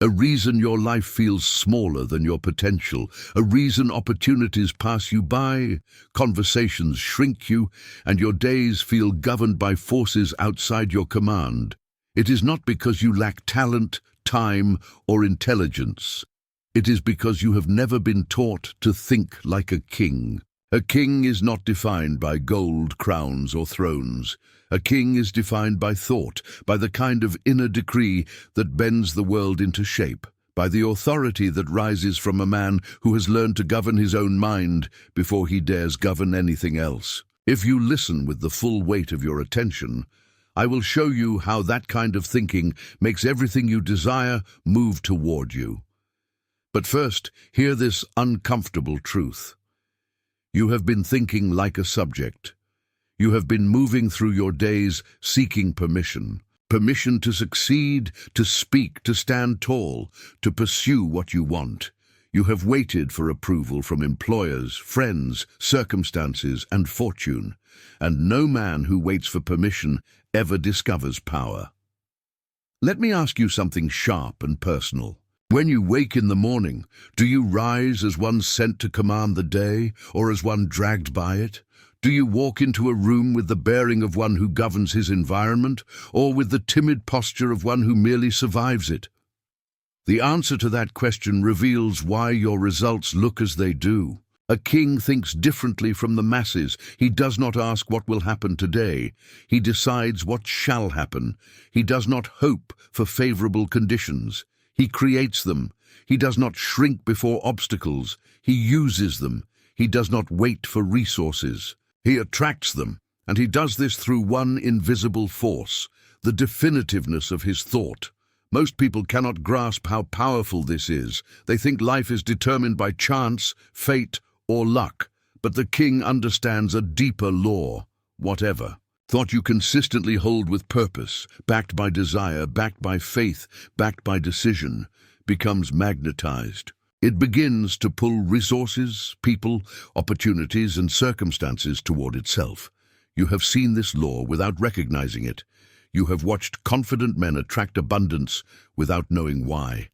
a reason your life feels smaller than your potential, a reason opportunities pass you by, conversations shrink you, and your days feel governed by forces outside your command. It is not because you lack talent, time, or intelligence. It is because you have never been taught to think like a king. A king is not defined by gold crowns or thrones. A king is defined by thought, by the kind of inner decree that bends the world into shape, by the authority that rises from a man who has learned to govern his own mind before he dares govern anything else. If you listen with the full weight of your attention, I will show you how that kind of thinking makes everything you desire move toward you. But first, hear this uncomfortable truth. You have been thinking like a subject. You have been moving through your days seeking permission. Permission to succeed, to speak, to stand tall, to pursue what you want. You have waited for approval from employers, friends, circumstances, and fortune. And no man who waits for permission ever discovers power. Let me ask you something sharp and personal. When you wake in the morning, do you rise as one sent to command the day, or as one dragged by it? Do you walk into a room with the bearing of one who governs his environment, or with the timid posture of one who merely survives it? The answer to that question reveals why your results look as they do. A king thinks differently from the masses. He does not ask what will happen today. He decides what shall happen. He does not hope for favorable conditions. He creates them. He does not shrink before obstacles. He uses them. He does not wait for resources. He attracts them, and he does this through one invisible force, the definitiveness of his thought. Most people cannot grasp how powerful this is. They think life is determined by chance, fate, or luck, but the king understands a deeper law, whatever. Thought you consistently hold with purpose, backed by desire, backed by faith, backed by decision, becomes magnetized. It begins to pull resources, people, opportunities, and circumstances toward itself. You have seen this law without recognizing it. You have watched confident men attract abundance without knowing why.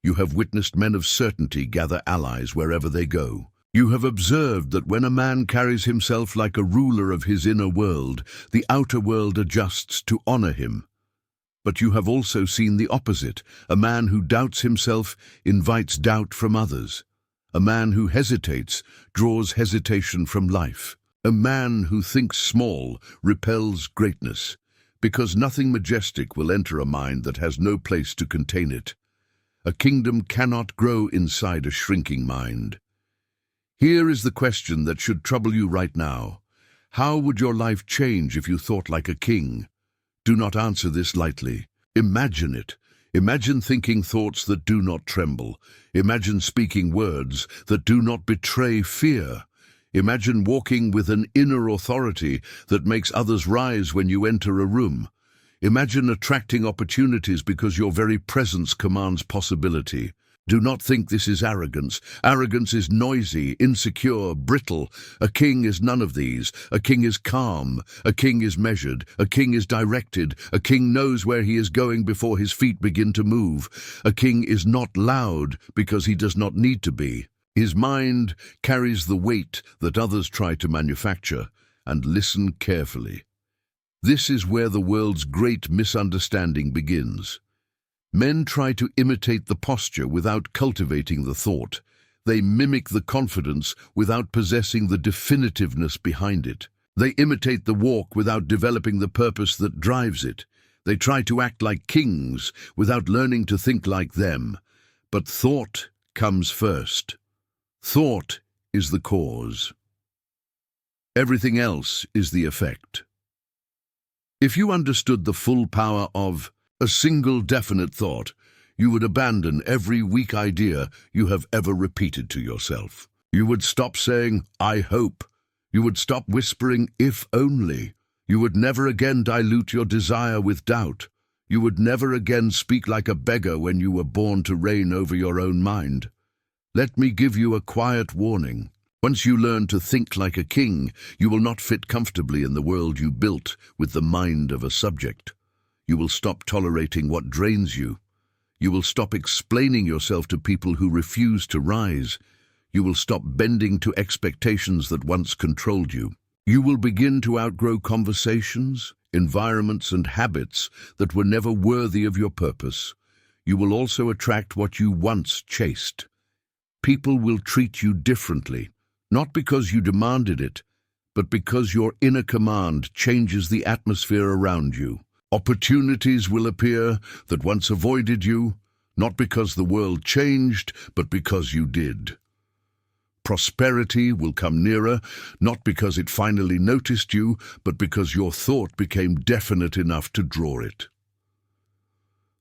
You have witnessed men of certainty gather allies wherever they go. You have observed that when a man carries himself like a ruler of his inner world, the outer world adjusts to honor him. But you have also seen the opposite. A man who doubts himself invites doubt from others. A man who hesitates draws hesitation from life. A man who thinks small repels greatness, because nothing majestic will enter a mind that has no place to contain it. A kingdom cannot grow inside a shrinking mind. Here is the question that should trouble you right now. How would your life change if you thought like a king? Do not answer this lightly. Imagine it. Imagine thinking thoughts that do not tremble. Imagine speaking words that do not betray fear. Imagine walking with an inner authority that makes others rise when you enter a room. Imagine attracting opportunities because your very presence commands possibility. Do not think this is arrogance. Arrogance is noisy, insecure, brittle. A king is none of these. A king is calm. A king is measured. A king is directed. A king knows where he is going before his feet begin to move. A king is not loud because he does not need to be. His mind carries the weight that others try to manufacture. And listen carefully. This is where the world's great misunderstanding begins. Men try to imitate the posture without cultivating the thought. They mimic the confidence without possessing the definitiveness behind it. They imitate the walk without developing the purpose that drives it. They try to act like kings without learning to think like them. But thought comes first. Thought is the cause. Everything else is the effect. If you understood the full power of a single definite thought, you would abandon every weak idea you have ever repeated to yourself. You would stop saying, "I hope." You would stop whispering, "if only." You would never again dilute your desire with doubt. You would never again speak like a beggar when you were born to reign over your own mind. Let me give you a quiet warning. Once you learn to think like a king, you will not fit comfortably in the world you built with the mind of a subject. You will stop tolerating what drains you. You will stop explaining yourself to people who refuse to rise. You will stop bending to expectations that once controlled you. You will begin to outgrow conversations, environments, and habits that were never worthy of your purpose. You will also attract what you once chased. People will treat you differently, not because you demanded it, but because your inner command changes the atmosphere around you. Opportunities will appear that once avoided you, not because the world changed, but because you did. Prosperity will come nearer, not because it finally noticed you, but because your thought became definite enough to draw it.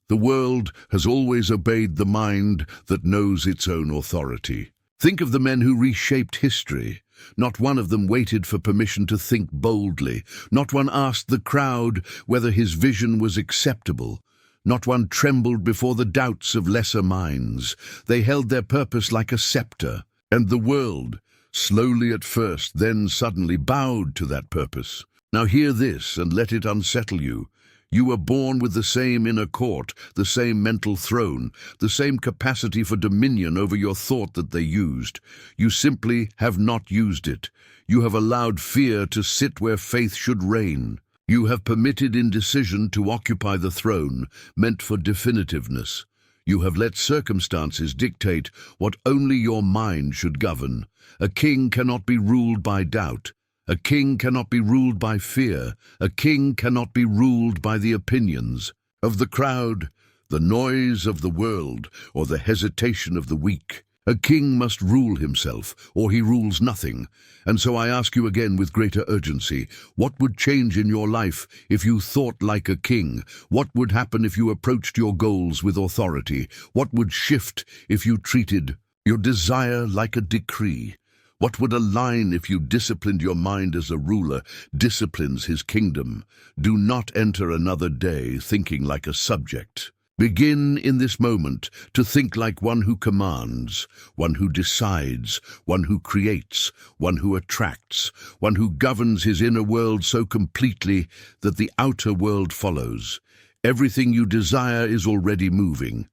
The world has always obeyed the mind that knows its own authority. Think of the men who reshaped history. Not one of them waited for permission to think boldly. Not one asked the crowd whether his vision was acceptable. Not one trembled before the doubts of lesser minds. They held their purpose like a scepter. And the world, slowly at first, then suddenly bowed to that purpose. Now hear this and let it unsettle you. You were born with the same inner court, the same mental throne, the same capacity for dominion over your thought that they used. You simply have not used it. You have allowed fear to sit where faith should reign. You have permitted indecision to occupy the throne, meant for definitiveness. You have let circumstances dictate what only your mind should govern. A king cannot be ruled by doubt. A king cannot be ruled by fear. A king cannot be ruled by the opinions of the crowd, the noise of the world, or the hesitation of the weak. A king must rule himself, or he rules nothing. And so I ask you again with greater urgency, what would change in your life if you thought like a king? What would happen if you approached your goals with authority? What would shift if you treated your desire like a decree? What would align if you disciplined your mind as a ruler disciplines his kingdom? Do not enter another day thinking like a subject. Begin in this moment to think like one who commands, one who decides, one who creates, one who attracts, one who governs his inner world so completely that the outer world follows. Everything you desire is already moving.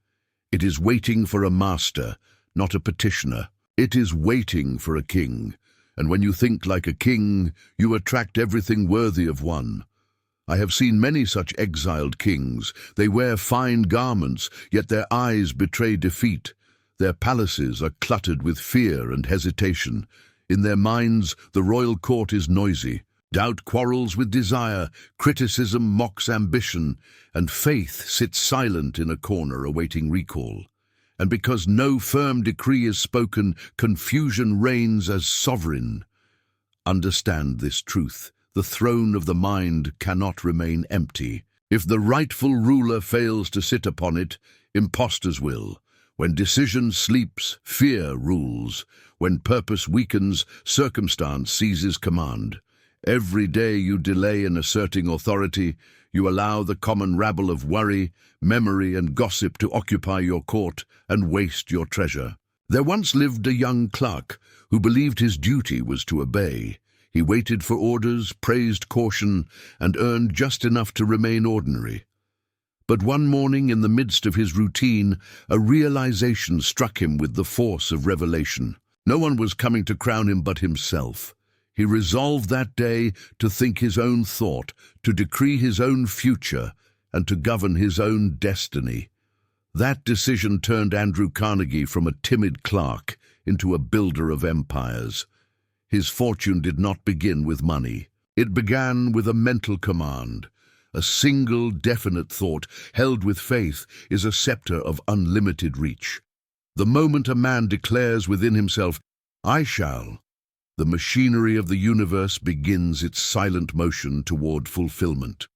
It is waiting for a master, not a petitioner. It is waiting for a king. And when you think like a king, you attract everything worthy of one. I have seen many such exiled kings. They wear fine garments, yet their eyes betray defeat. Their palaces are cluttered with fear and hesitation. In their minds, the royal court is noisy. Doubt quarrels with desire, criticism mocks ambition, and faith sits silent in a corner awaiting recall. And because no firm decree is spoken, confusion reigns as sovereign. Understand this truth. The throne of the mind cannot remain empty. If the rightful ruler fails to sit upon it, impostors will. When decision sleeps, fear rules. When purpose weakens, circumstance seizes command. Every day you delay in asserting authority, you allow the common rabble of worry, memory, and gossip to occupy your court and waste your treasure. There once lived a young clerk who believed his duty was to obey. He waited for orders, praised caution, and earned just enough to remain ordinary. But one morning, in the midst of his routine, a realization struck him with the force of revelation. No one was coming to crown him but himself. He resolved that day to think his own thought, to decree his own future, and to govern his own destiny. That decision turned Andrew Carnegie from a timid clerk into a builder of empires. His fortune did not begin with money. It began with a mental command. A single definite thought, held with faith, is a scepter of unlimited reach. The moment a man declares within himself, "I shall," the machinery of the universe begins its silent motion toward fulfillment.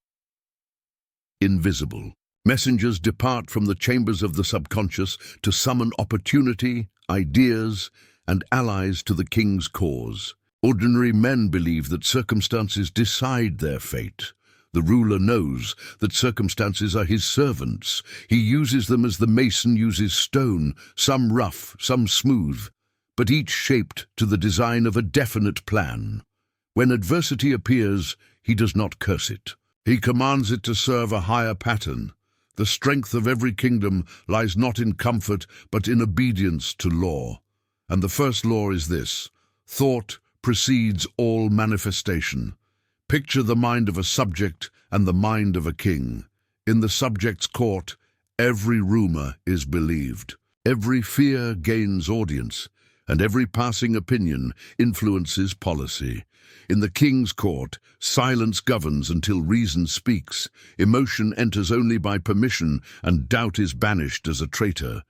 Invisible. Messengers depart from the chambers of the subconscious to summon opportunity, ideas, and allies to the king's cause. Ordinary men believe that circumstances decide their fate. The ruler knows that circumstances are his servants. He uses them as the mason uses stone, some rough, some smooth, but each shaped to the design of a definite plan. When adversity appears, he does not curse it. He commands it to serve a higher pattern. The strength of every kingdom lies not in comfort, but in obedience to law. And the first law is this: thought precedes all manifestation. Picture the mind of a subject and the mind of a king. In the subject's court, every rumor is believed. Every fear gains audience, and every passing opinion influences policy. In the king's court, silence governs until reason speaks. Emotion enters only by permission, and doubt is banished as a traitor.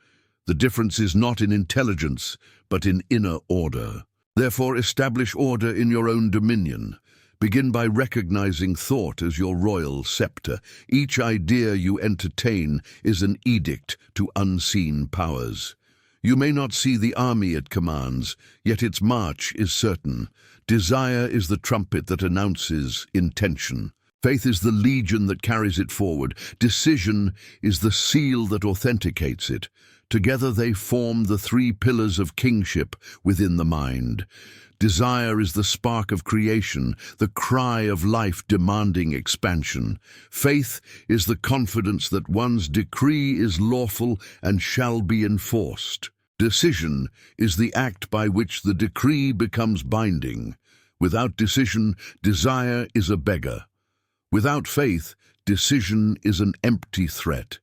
The difference is not in intelligence, but in inner order. Therefore, establish order in your own dominion. Begin by recognizing thought as your royal scepter. Each idea you entertain is an edict to unseen powers. You may not see the army it commands, yet its march is certain. Desire is the trumpet that announces intention. Faith is the legion that carries it forward. Decision is the seal that authenticates it. Together they form the three pillars of kingship within the mind. Desire is the spark of creation, the cry of life demanding expansion. Faith is the confidence that one's decree is lawful and shall be enforced. Decision is the act by which the decree becomes binding. Without decision, desire is a beggar. Without faith, decision is an empty threat.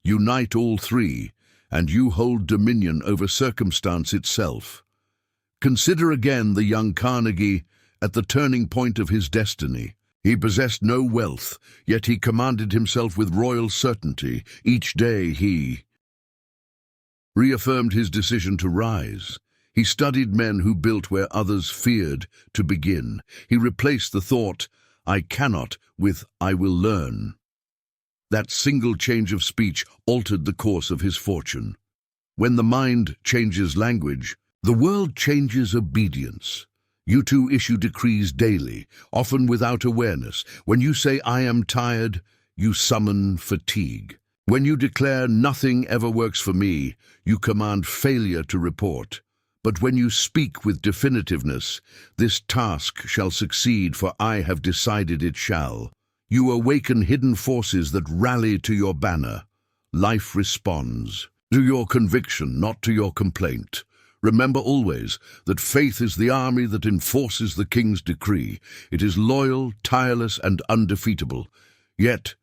Unite all three, and you hold dominion over circumstance itself. Consider again the young Carnegie at the turning point of his destiny. He possessed no wealth, yet he commanded himself with royal certainty. Each day he reaffirmed his decision to rise. He studied men who built where others feared to begin. He replaced the thought, "I cannot," with "I will learn." That single change of speech altered the course of his fortune. When the mind changes language, the world changes obedience. You too issue decrees daily, often without awareness. When you say, "I am tired," you summon fatigue. When you declare, "Nothing ever works for me," you command failure to report. But when you speak with definitiveness, "This task shall succeed, for I have decided it shall," you awaken hidden forces that rally to your banner. Life responds to your conviction, not to your complaint. Remember always that faith is the army that enforces the king's decree. It is loyal, tireless, and undefeatable. Yet,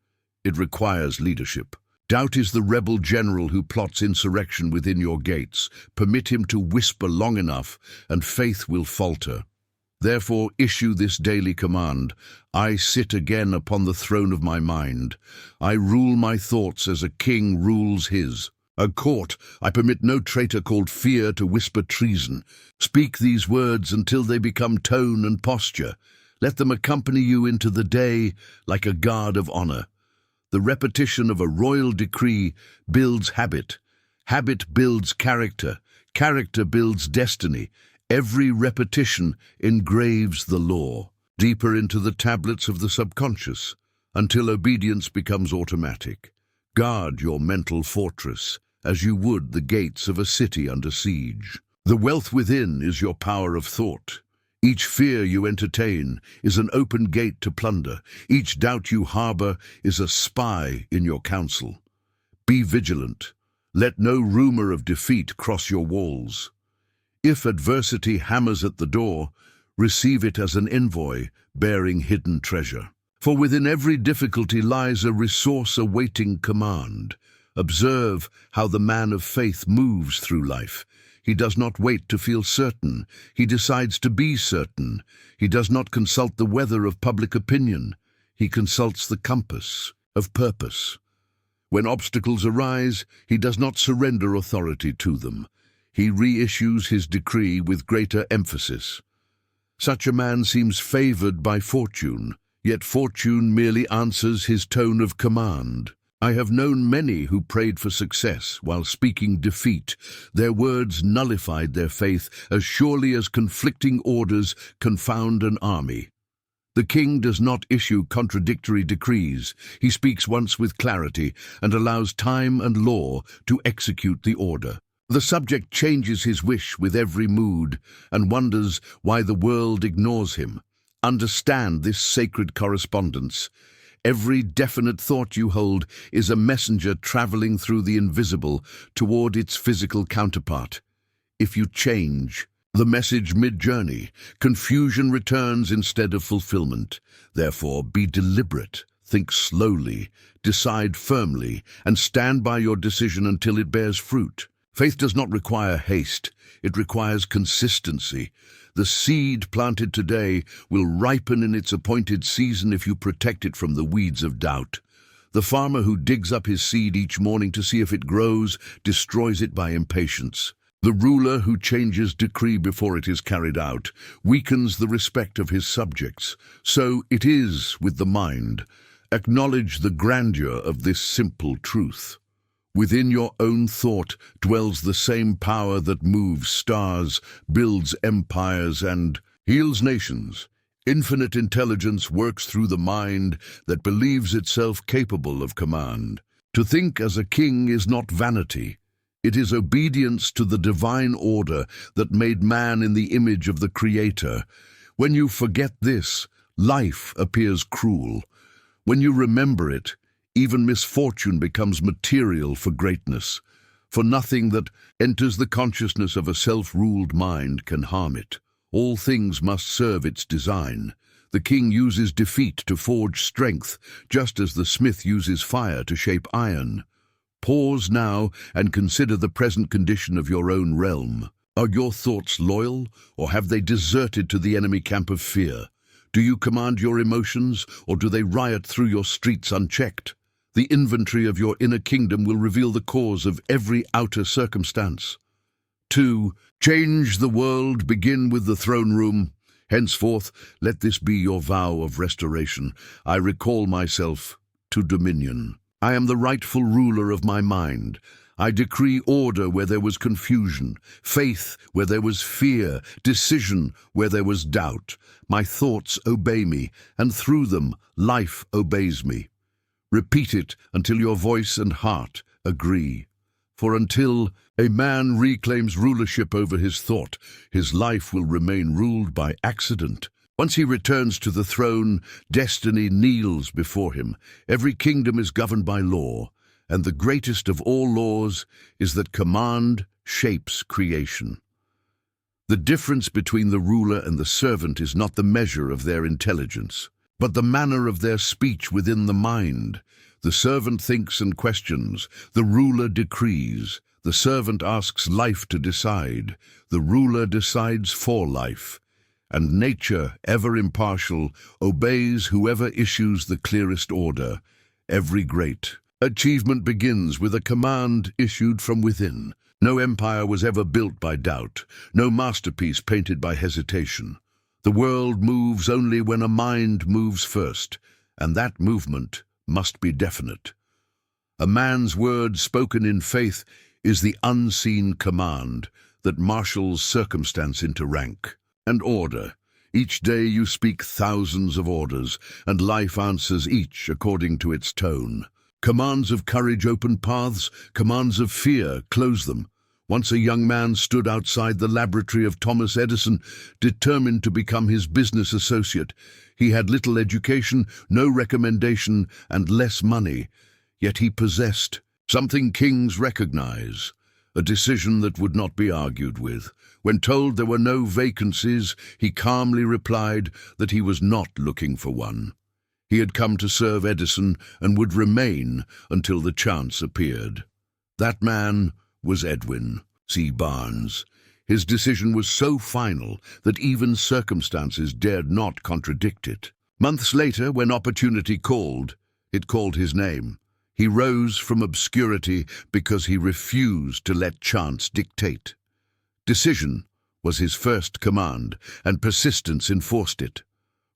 it requires leadership. Doubt is the rebel general who plots insurrection within your gates. Permit him to whisper long enough, and faith will falter. Therefore issue this daily command: I sit again upon the throne of my mind. I rule my thoughts as a king rules his. At court, I permit no traitor called fear to whisper treason. Speak these words until they become tone and posture. Let them accompany you into the day like a guard of honor. The repetition of a royal decree builds habit. Habit builds character. Character builds destiny. Every repetition engraves the law deeper into the tablets of the subconscious until obedience becomes automatic. Guard your mental fortress as you would the gates of a city under siege. The wealth within is your power of thought. Each fear you entertain is an open gate to plunder. Each doubt you harbor is a spy in your counsel. Be vigilant. Let no rumor of defeat cross your walls. If adversity hammers at the door, receive it as an envoy bearing hidden treasure. For within every difficulty lies a resource awaiting command. Observe how the man of faith moves through life. He does not wait to feel certain. He decides to be certain. He does not consult the weather of public opinion. He consults the compass of purpose. When obstacles arise, he does not surrender authority to them. He reissues his decree with greater emphasis. Such a man seems favored by fortune, yet fortune merely answers his tone of command. I have known many who prayed for success while speaking defeat. Their words nullified their faith as surely as conflicting orders confound an army. The king does not issue contradictory decrees. He speaks once with clarity and allows time and law to execute the order. The subject changes his wish with every mood and wonders why the world ignores him. Understand this sacred correspondence. Every definite thought you hold is a messenger traveling through the invisible toward its physical counterpart. If you change the message mid-journey, confusion returns instead of fulfillment. Therefore, be deliberate, think slowly, decide firmly, and stand by your decision until it bears fruit. Faith does not require haste, it requires consistency. The seed planted today will ripen in its appointed season if you protect it from the weeds of doubt. The farmer who digs up his seed each morning to see if it grows destroys it by impatience. The ruler who changes decree before it is carried out weakens the respect of his subjects. So it is with the mind. Acknowledge the grandeur of this simple truth. Within your own thought dwells the same power that moves stars, builds empires, and heals nations. Infinite intelligence works through the mind that believes itself capable of command. To think as a king is not vanity. It is obedience to the divine order that made man in the image of the Creator. When you forget this, life appears cruel. When you remember it, even misfortune becomes material for greatness. For nothing that enters the consciousness of a self-ruled mind can harm it. All things must serve its design. The king uses defeat to forge strength, just as the smith uses fire to shape iron. Pause now and consider the present condition of your own realm. Are your thoughts loyal, or have they deserted to the enemy camp of fear? Do you command your emotions, or do they riot through your streets unchecked? The inventory of your inner kingdom will reveal the cause of every outer circumstance. 2. Change the world, begin with the throne room. Henceforth, let this be your vow of restoration. I recall myself to dominion. I am the rightful ruler of my mind. I decree order where there was confusion, faith where there was fear, decision where there was doubt. My thoughts obey me, and through them, life obeys me. Repeat it until your voice and heart agree. For until a man reclaims rulership over his thought, his life will remain ruled by accident. Once he returns to the throne, destiny kneels before him. Every kingdom is governed by law, and the greatest of all laws is that command shapes creation. The difference between the ruler and the servant is not the measure of their intelligence, but the manner of their speech within the mind. The servant thinks and questions, the ruler decrees. The servant asks life to decide, the ruler decides for life. And nature, ever impartial, obeys whoever issues the clearest order. Every great achievement begins with a command issued from within. No empire was ever built by doubt, no masterpiece painted by hesitation. The world moves only when a mind moves first, and that movement must be definite. A man's word spoken in faith is the unseen command that marshals circumstance into rank and order. Each day you speak thousands of orders, and life answers each according to its tone. Commands of courage open paths, commands of fear close them. Once a young man stood outside the laboratory of Thomas Edison, determined to become his business associate. He had little education, no recommendation, and less money. Yet he possessed something kings recognize, a decision that would not be argued with. When told there were no vacancies, he calmly replied that he was not looking for one. He had come to serve Edison and would remain until the chance appeared. That man was Edwin C. Barnes. His decision was so final that even circumstances dared not contradict it. Months later, when opportunity called, it called his name. He rose from obscurity because he refused to let chance dictate. Decision was his first command, and persistence enforced it.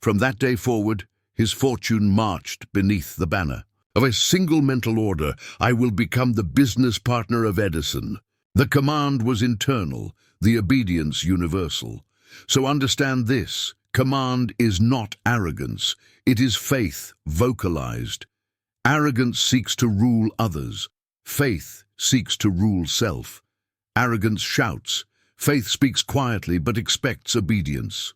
From that day forward, his fortune marched beneath the banner of a single mental order: I will become the business partner of Edison. The command was internal, the obedience universal. So understand this: command is not arrogance, it is faith vocalized. Arrogance seeks to rule others. Faith seeks to rule self. Arrogance shouts. Faith speaks quietly but expects obedience.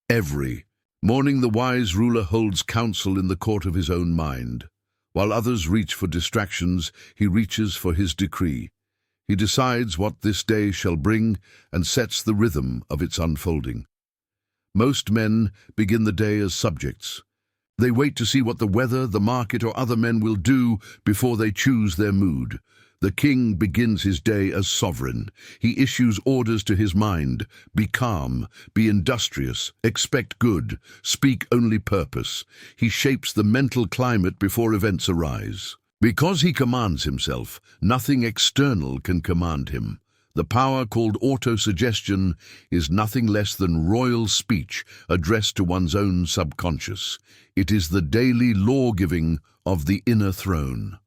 Every Morning, the wise ruler holds counsel in the court of his own mind. While others reach for distractions, he reaches for his decree. He decides what this day shall bring and sets the rhythm of its unfolding. Most men begin the day as subjects. They wait to see what the weather, the market, or other men will do before they choose their mood. The king begins his day as sovereign. He issues orders to his mind. Be calm, be industrious, expect good, speak only purpose. He shapes the mental climate before events arise. Because he commands himself, nothing external can command him. The power called autosuggestion is nothing less than royal speech addressed to one's own subconscious. It is the daily law-giving of the inner throne.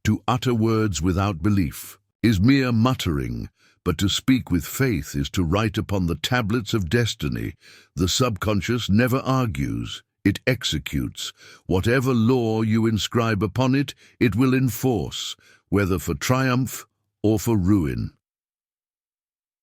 To utter words without belief is mere muttering, but to speak with faith is to write upon the tablets of destiny. The subconscious never argues, it executes. Whatever law you inscribe upon it, it will enforce, whether for triumph or for ruin.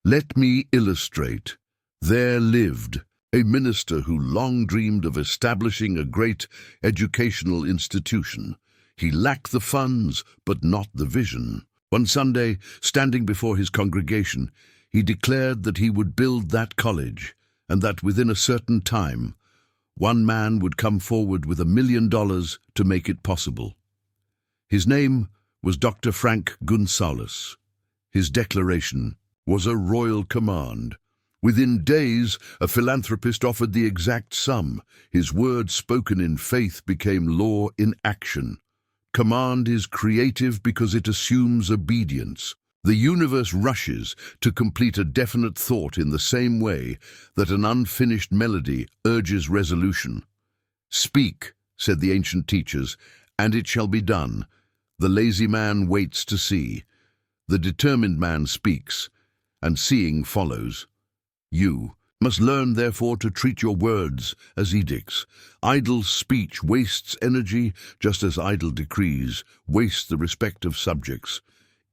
Let me illustrate. There lived a minister who long dreamed of establishing a great educational institution. He lacked the funds, but not the vision. One Sunday, standing before his congregation, he declared that he would build that college, and that within a certain time, one man would come forward with $1 million to make it possible. His name was Dr. Frank Gunsaulus. His declaration was a royal command. Within days, a philanthropist offered the exact sum. His word spoken in faith became law in action. Command is creative because it assumes obedience. The universe rushes to complete a definite thought in the same way that an unfinished melody urges resolution. Speak, said the ancient teachers, and it shall be done. The lazy man waits to see. The determined man speaks, and seeing follows. You must learn, therefore, to treat your words as edicts. Idle speech wastes energy, just as idle decrees waste the respect of subjects.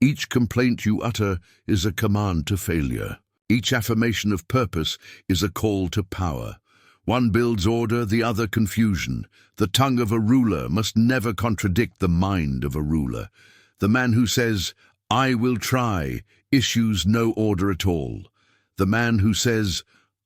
Each complaint you utter is a command to failure. Each affirmation of purpose is a call to power. One builds order, the other confusion. The tongue of a ruler must never contradict the mind of a ruler. The man who says, "I will try," issues no order at all. The man who says,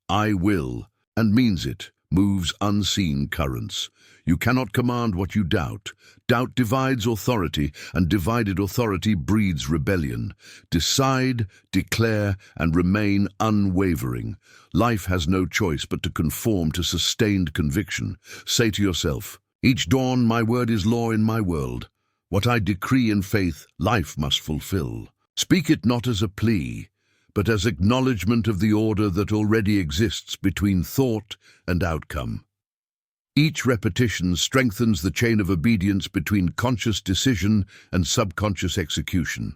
"I will," and means it, moves unseen currents. You cannot command what you doubt. Doubt divides authority, and divided authority breeds rebellion. Decide, declare, and remain unwavering. Life has no choice but to conform to sustained conviction. Say to yourself, "Each dawn my word is law in my world. What I decree in faith, life must fulfill." Speak it not as a plea, but as acknowledgement of the order that already exists between thought and outcome. Each repetition strengthens the chain of obedience between conscious decision and subconscious execution.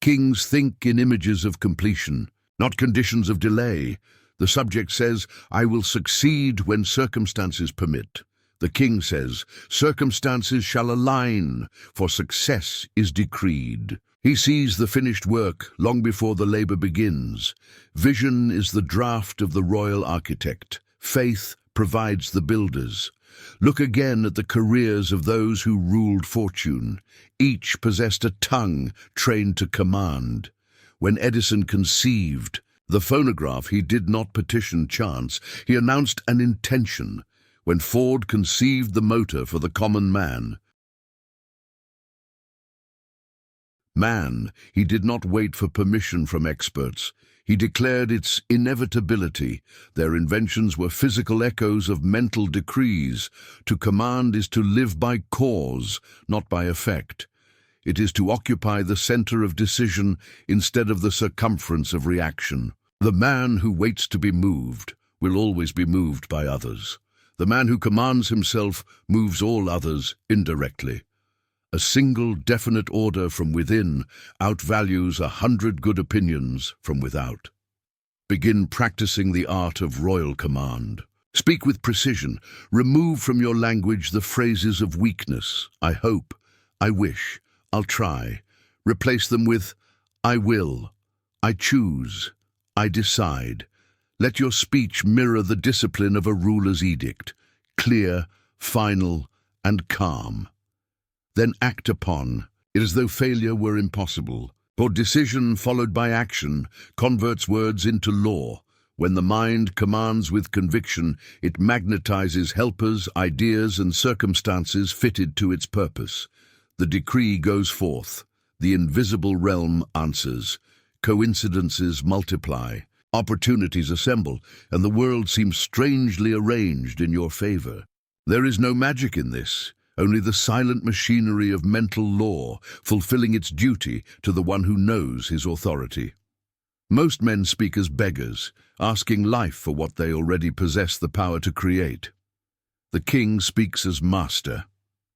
Kings think in images of completion, not conditions of delay. The subject says, "I will succeed when circumstances permit." The king says, "Circumstances shall align, for success is decreed." He sees the finished work long before the labor begins. Vision is the draft of the royal architect. Faith provides the builders. Look again at the careers of those who ruled fortune. Each possessed a tongue trained to command. When Edison conceived the phonograph, he did not petition chance. He announced an intention. When Ford conceived the motor for the common man, he did not wait for permission from experts. He declared its inevitability. Their inventions were physical echoes of mental decrees. To command is to live by cause, not by effect. It is to occupy the center of decision instead of the circumference of reaction. The man who waits to be moved will always be moved by others. The man who commands himself moves all others indirectly. A single definite order from within outvalues 100 good opinions from without. Begin practicing the art of royal command. Speak with precision. Remove from your language the phrases of weakness. "I hope," "I wish," "I'll try." Replace them with "I will," "I choose," "I decide." Let your speech mirror the discipline of a ruler's edict, clear, final, and calm. Then act upon it as though failure were impossible. For decision followed by action converts words into law. When the mind commands with conviction, it magnetizes helpers, ideas, and circumstances fitted to its purpose. The decree goes forth. The invisible realm answers. Coincidences multiply. Opportunities assemble, and the world seems strangely arranged in your favor. There is no magic in this, only the silent machinery of mental law fulfilling its duty to the one who knows his authority. Most men speak as beggars, asking life for what they already possess the power to create. The king speaks as master,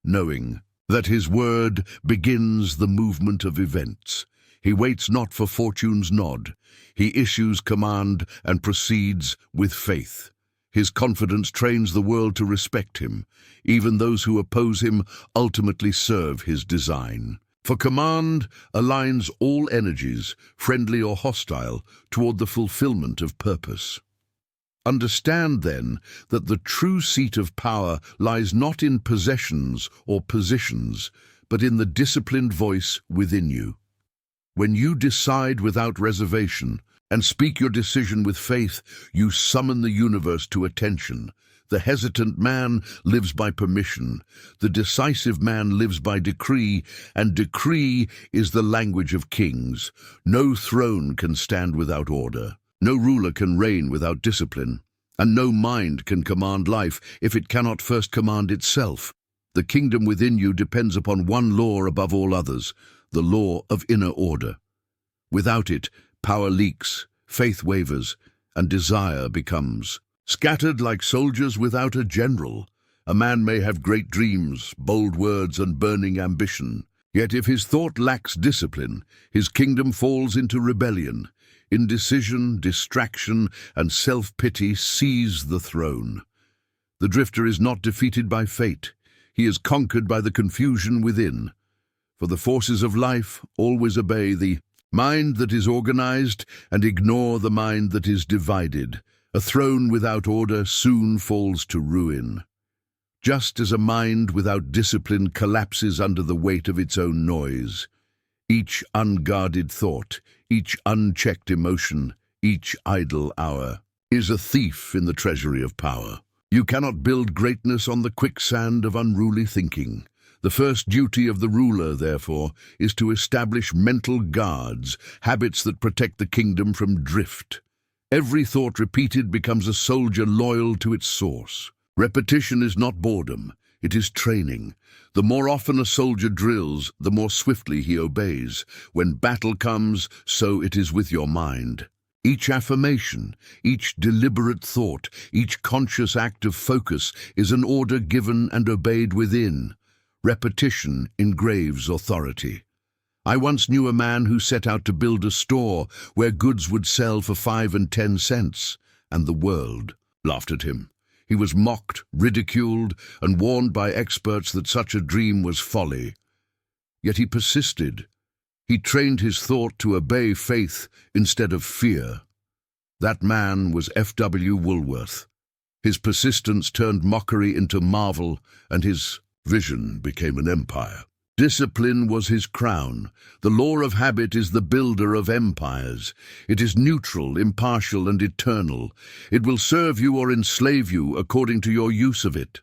knowing that his word begins the movement of events. He waits not for fortune's nod. He issues command and proceeds with faith. His confidence trains the world to respect him. Even those who oppose him ultimately serve his design. For command aligns all energies, friendly or hostile, toward the fulfillment of purpose. Understand, then, that the true seat of power lies not in possessions or positions, but in the disciplined voice within you. When you decide without reservation and speak your decision with faith, you summon the universe to attention. The hesitant man lives by permission. The decisive man lives by decree, and decree is the language of kings. No throne can stand without order. No ruler can reign without discipline. And no mind can command life if it cannot first command itself. The kingdom within you depends upon one law above all others, the law of inner order. Without it, power leaks, faith wavers, and desire becomes scattered like soldiers without a general. A man may have great dreams, bold words, and burning ambition. Yet if his thought lacks discipline, his kingdom falls into rebellion. Indecision, distraction, and self-pity seize the throne. The drifter is not defeated by fate. He is conquered by the confusion within. For the forces of life always obey the mind that is organized and ignore the mind that is divided. A throne without order soon falls to ruin. Just as a mind without discipline collapses under the weight of its own noise. Each unguarded thought, each unchecked emotion, each idle hour is a thief in the treasury of power. You cannot build greatness on the quicksand of unruly thinking. The first duty of the ruler, therefore, is to establish mental guards, habits that protect the kingdom from drift. Every thought repeated becomes a soldier loyal to its source. Repetition is not boredom, it is training. The more often a soldier drills, the more swiftly he obeys. When battle comes, so it is with your mind. Each affirmation, each deliberate thought, each conscious act of focus is an order given and obeyed within. Repetition engraves authority. I once knew a man who set out to build a store where goods would sell for 5 and 10 cents, and the world laughed at him. He was mocked, ridiculed, and warned by experts that such a dream was folly. Yet he persisted. He trained his thought to obey faith instead of fear. That man was F.W. Woolworth. His persistence turned mockery into marvel, and his vision became an empire. Discipline was his crown. The law of habit is the builder of empires. It is neutral, impartial, and eternal. It will serve you or enslave you according to your use of it.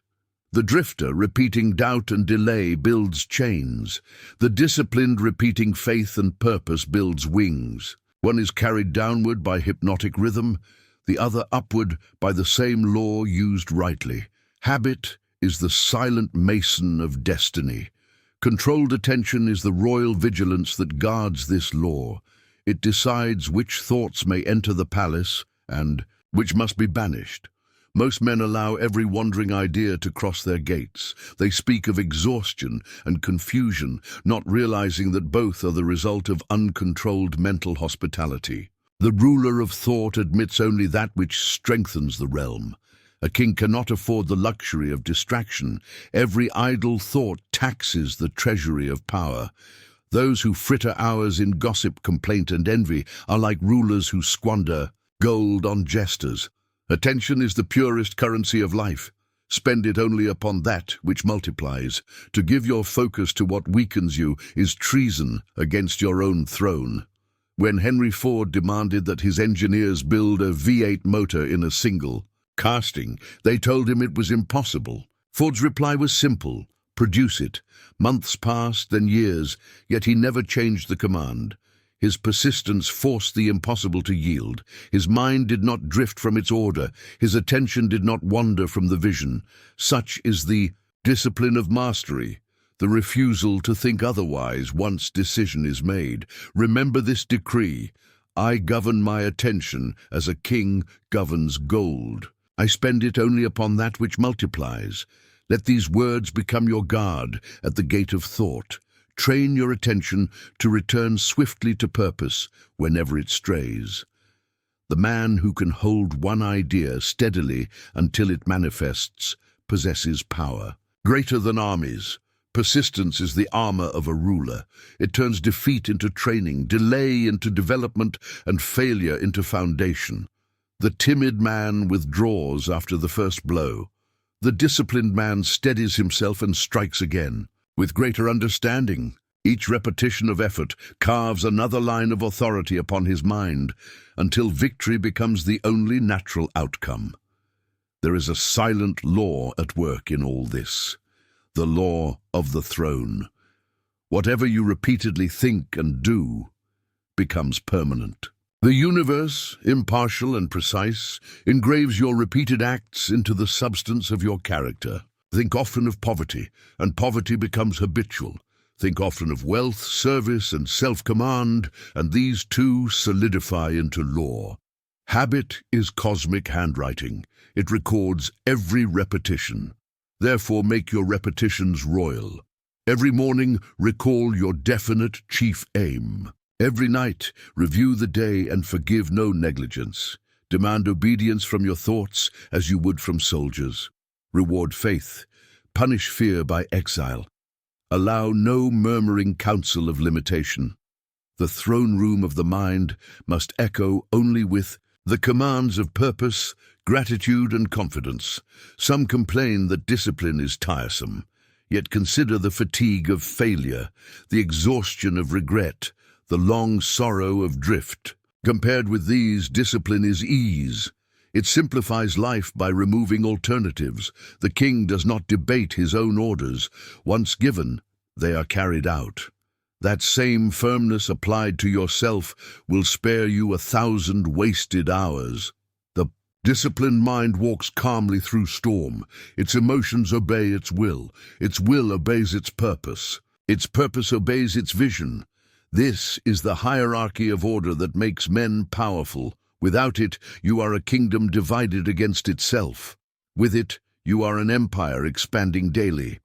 The drifter, repeating doubt and delay, builds chains. The disciplined, repeating faith and purpose, builds wings. One is carried downward by hypnotic rhythm, the other upward by the same law used rightly. Habit is the silent mason of destiny. Controlled attention is the royal vigilance that guards this law. It decides which thoughts may enter the palace and which must be banished. Most men allow every wandering idea to cross their gates. They speak of exhaustion and confusion, not realizing that both are the result of uncontrolled mental hospitality. The ruler of thought admits only that which strengthens the realm. A king cannot afford the luxury of distraction. Every idle thought taxes the treasury of power. Those who fritter hours in gossip, complaint, and envy are like rulers who squander gold on jesters. Attention is the purest currency of life. Spend it only upon that which multiplies. To give your focus to what weakens you is treason against your own throne. When Henry Ford demanded that his engineers build a V8 motor in a single casting, they told him it was impossible. Ford's reply was simple: produce it. Months passed, then years, yet he never changed the command. His persistence forced the impossible to yield. His mind did not drift from its order. His attention did not wander from the vision. Such is the discipline of mastery, the refusal to think otherwise once decision is made. Remember this decree: I govern my attention as a king governs gold. I spend it only upon that which multiplies. Let these words become your guard at the gate of thought. Train your attention to return swiftly to purpose whenever it strays. The man who can hold one idea steadily until it manifests possesses power. Greater than armies, persistence is the armor of a ruler. It turns defeat into training, delay into development, and failure into foundation. The timid man withdraws after the first blow. The disciplined man steadies himself and strikes again. With greater understanding, each repetition of effort carves another line of authority upon his mind until victory becomes the only natural outcome. There is a silent law at work in all this, the law of the throne. Whatever you repeatedly think and do becomes permanent. The universe, impartial and precise, engraves your repeated acts into the substance of your character. Think often of poverty, and poverty becomes habitual. Think often of wealth, service, and self-command, and these two solidify into law. Habit is cosmic handwriting. It records every repetition. Therefore, make your repetitions royal. Every morning, recall your definite chief aim. Every night, review the day and forgive no negligence. Demand obedience from your thoughts as you would from soldiers. Reward faith, punish fear by exile. Allow no murmuring counsel of limitation. The throne room of the mind must echo only with the commands of purpose, gratitude, and confidence. Some complain that discipline is tiresome, yet consider the fatigue of failure, the exhaustion of regret, the long sorrow of drift. Compared with these, discipline is ease. It simplifies life by removing alternatives. The king does not debate his own orders. Once given, they are carried out. That same firmness applied to yourself will spare you 1,000 wasted hours. The disciplined mind walks calmly through storm. Its emotions obey its will obeys its purpose obeys its vision. This is the hierarchy of order that makes men powerful. Without it, you are a kingdom divided against itself. With it, you are an empire expanding daily.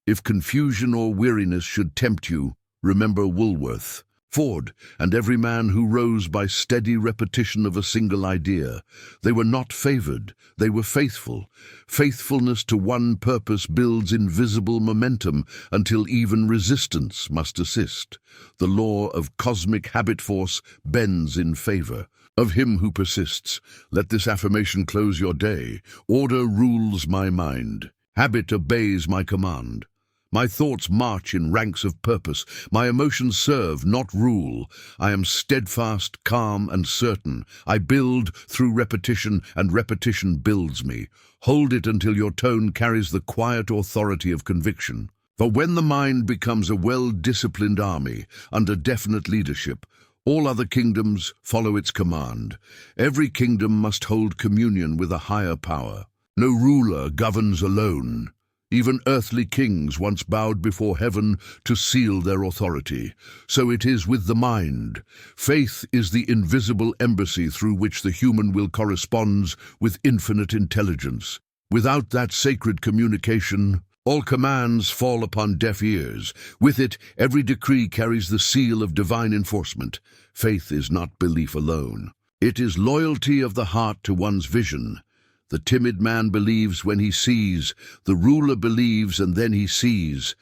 If confusion or weariness should tempt you, remember Woolworth, Ford, and every man who rose by steady repetition of a single idea. They were not favored, they were faithful. Faithfulness to one purpose builds invisible momentum until even resistance must assist. The law of cosmic habit force bends in favor of him who persists. Let this affirmation close your day. Order rules my mind. Habit obeys my command. My thoughts march in ranks of purpose. My emotions serve, not rule. I am steadfast, calm, and certain. I build through repetition, and repetition builds me. Hold it until your tone carries the quiet authority of conviction. For when the mind becomes a well-disciplined army, under definite leadership, all other kingdoms follow its command. Every kingdom must hold communion with a higher power. No ruler governs alone. Even earthly kings once bowed before heaven to seal their authority. So it is with the mind. Faith is the invisible embassy through which the human will corresponds with infinite intelligence. Without that sacred communication, all commands fall upon deaf ears. With it, every decree carries the seal of divine enforcement. Faith is not belief alone. It is loyalty of the heart to one's vision. The timid man believes when he sees. The ruler believes and then he sees.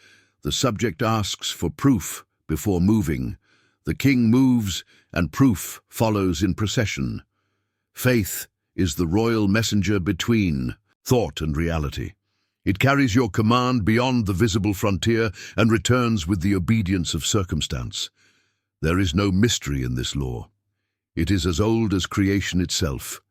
The subject asks for proof before moving. The king moves and proof follows in procession. Faith is the royal messenger between thought and reality. It carries your command beyond the visible frontier and returns with the obedience of circumstance. There is no mystery in this law. It is as old as creation itself.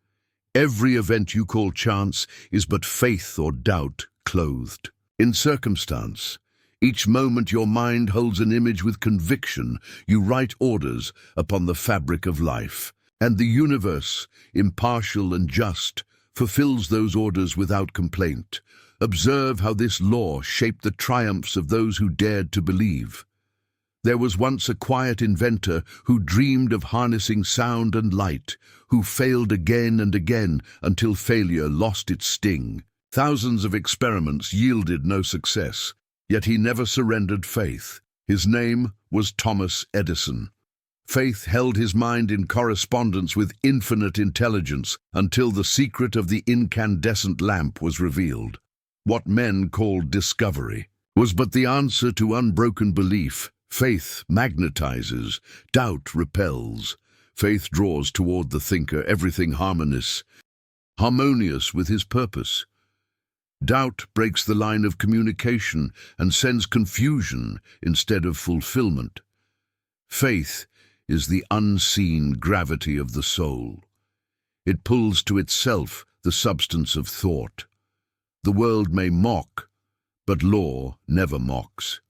Every event you call chance is but faith or doubt clothed in circumstance. Each moment your mind holds an image with conviction. You write orders upon the fabric of life. And the universe, impartial and just, fulfills those orders without complaint. Observe how this law shaped the triumphs of those who dared to believe. There was once a quiet inventor who dreamed of harnessing sound and light, who failed again and again until failure lost its sting. Thousands of experiments yielded no success, yet he never surrendered faith. His name was Thomas Edison. Faith held his mind in correspondence with infinite intelligence until the secret of the incandescent lamp was revealed. What men called discovery was but the answer to unbroken belief. Faith magnetizes, doubt repels. Faith draws toward the thinker everything harmonious with his purpose. Doubt breaks the line of communication and sends confusion instead of fulfillment. Faith is the unseen gravity of the soul. It pulls to itself the substance of thought. The world may mock, but law never mocks.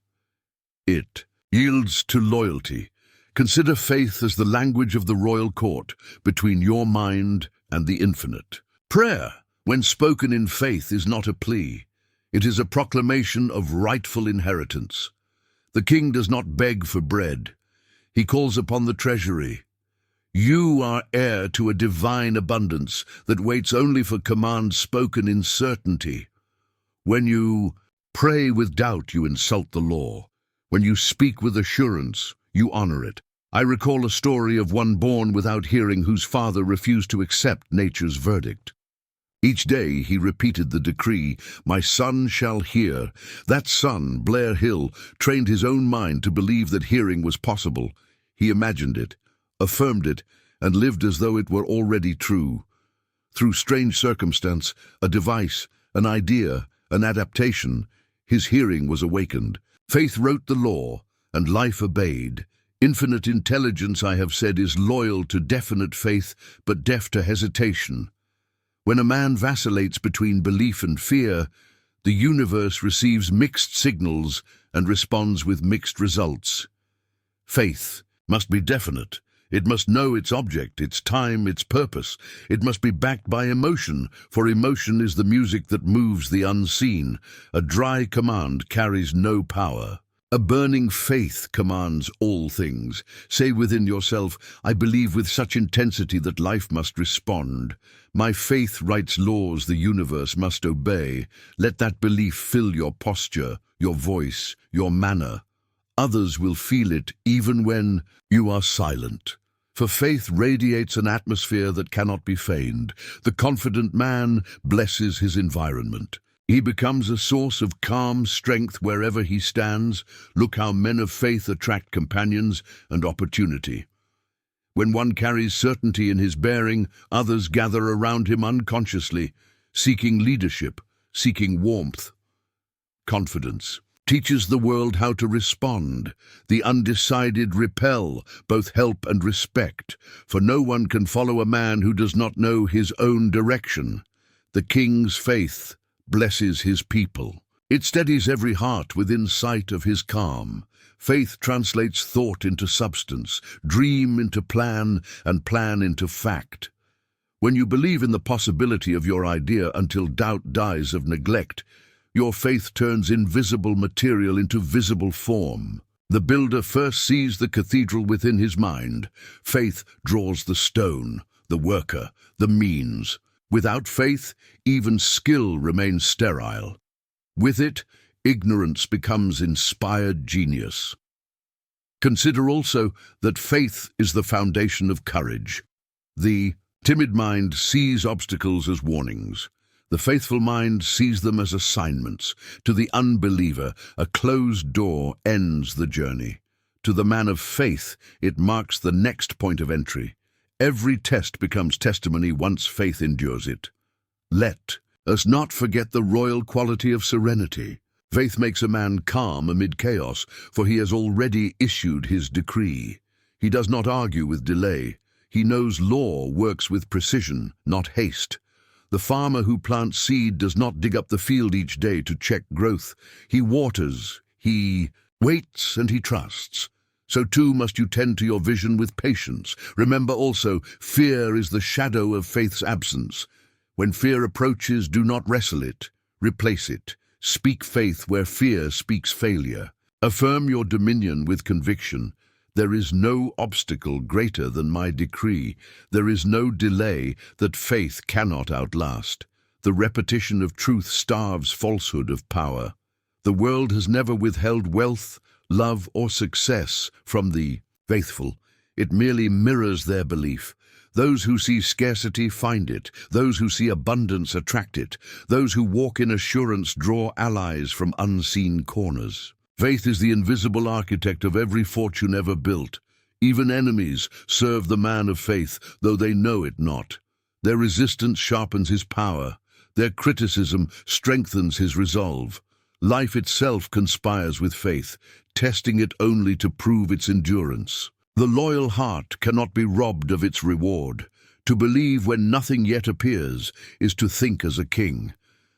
It yields to loyalty. Consider faith as the language of the royal court between your mind and the infinite. Prayer, when spoken in faith, is not a plea. It is a proclamation of rightful inheritance. The king does not beg for bread. He calls upon the treasury. You are heir to a divine abundance that waits only for commands spoken in certainty. When you pray with doubt, you insult the law. When you speak with assurance, you honor it. I recall a story of one born without hearing whose father refused to accept nature's verdict. Each day he repeated the decree, "My son shall hear." That son, Blair Hill, trained his own mind to believe that hearing was possible. He imagined it, affirmed it, and lived as though it were already true. Through strange circumstance, a device, an idea, an adaptation, his hearing was awakened. Faith wrote the law, and life obeyed. Infinite intelligence, I have said, is loyal to definite faith, but deaf to hesitation. When a man vacillates between belief and fear, the universe receives mixed signals and responds with mixed results. Faith must be definite. It must know its object, its time, its purpose. It must be backed by emotion, for emotion is the music that moves the unseen. A dry command carries no power. A burning faith commands all things. Say within yourself, "I believe with such intensity that life must respond. My faith writes laws the universe must obey." Let that belief fill your posture, your voice, your manner. Others will feel it even when you are silent. For faith radiates an atmosphere that cannot be feigned. The confident man blesses his environment. He becomes a source of calm strength wherever he stands. Look how men of faith attract companions and opportunity. When one carries certainty in his bearing, others gather around him unconsciously, seeking leadership, seeking warmth. Confidence teaches the world how to respond. The undecided repel both help and respect, for no one can follow a man who does not know his own direction. The king's faith blesses his people. It steadies every heart within sight of his calm. Faith translates thought into substance, dream into plan, and plan into fact. When you believe in the possibility of your idea until doubt dies of neglect, your faith turns invisible material into visible form. The builder first sees the cathedral within his mind. Faith draws the stone, the worker, the means. Without faith, even skill remains sterile. With it, ignorance becomes inspired genius. Consider also that faith is the foundation of courage. The timid mind sees obstacles as warnings. The faithful mind sees them as assignments. To the unbeliever, a closed door ends the journey. To the man of faith, it marks the next point of entry. Every test becomes testimony once faith endures it. Let us not forget the royal quality of serenity. Faith makes a man calm amid chaos, for he has already issued his decree. He does not argue with delay. He knows law works with precision, not haste. The farmer who plants seed does not dig up the field each day to check growth. He waters, he waits, and he trusts. So too must you tend to your vision with patience. Remember also, fear is the shadow of faith's absence. When fear approaches, do not wrestle it. Replace it. Speak faith where fear speaks failure. Affirm your dominion with conviction. There is no obstacle greater than my decree. There is no delay that faith cannot outlast. The repetition of truth starves falsehood of power. The world has never withheld wealth, love, or success from the faithful. It merely mirrors their belief. Those who see scarcity find it. Those who see abundance attract it. Those who walk in assurance draw allies from unseen corners. Faith is the invisible architect of every fortune ever built. Even enemies serve the man of faith, though they know it not. Their resistance sharpens his power. Their criticism strengthens his resolve. Life itself conspires with faith, testing it only to prove its endurance. The loyal heart cannot be robbed of its reward. To believe when nothing yet appears is to think as a king.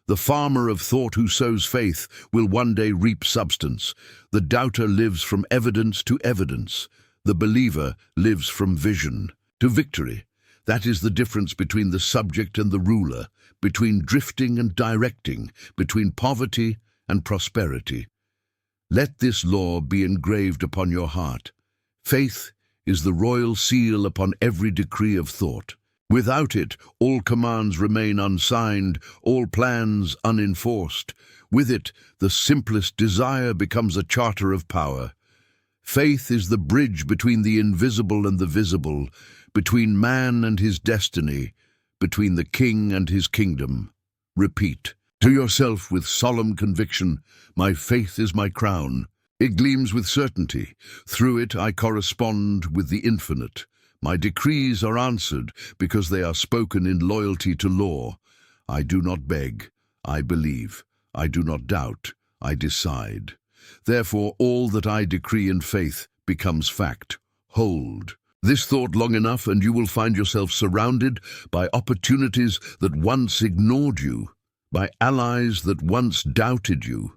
The farmer of thought who sows faith will one day reap substance. The doubter lives from evidence to evidence. The believer lives from vision to victory. That is the difference between the subject and the ruler, between drifting and directing, between poverty and prosperity. Let this law be engraved upon your heart. Faith is the royal seal upon every decree of thought. Without it, all commands remain unsigned, all plans unenforced. With it, the simplest desire becomes a charter of power. Faith is the bridge between the invisible and the visible, between man and his destiny, between the king and his kingdom. Repeat to yourself with solemn conviction, my faith is my crown. It gleams with certainty. Through it I correspond with the infinite. My decrees are answered because they are spoken in loyalty to law. I do not beg, I believe. I do not doubt, I decide. Therefore, all that I decree in faith becomes fact. Hold this thought long enough and you will find yourself surrounded by opportunities that once ignored you, by allies that once doubted you,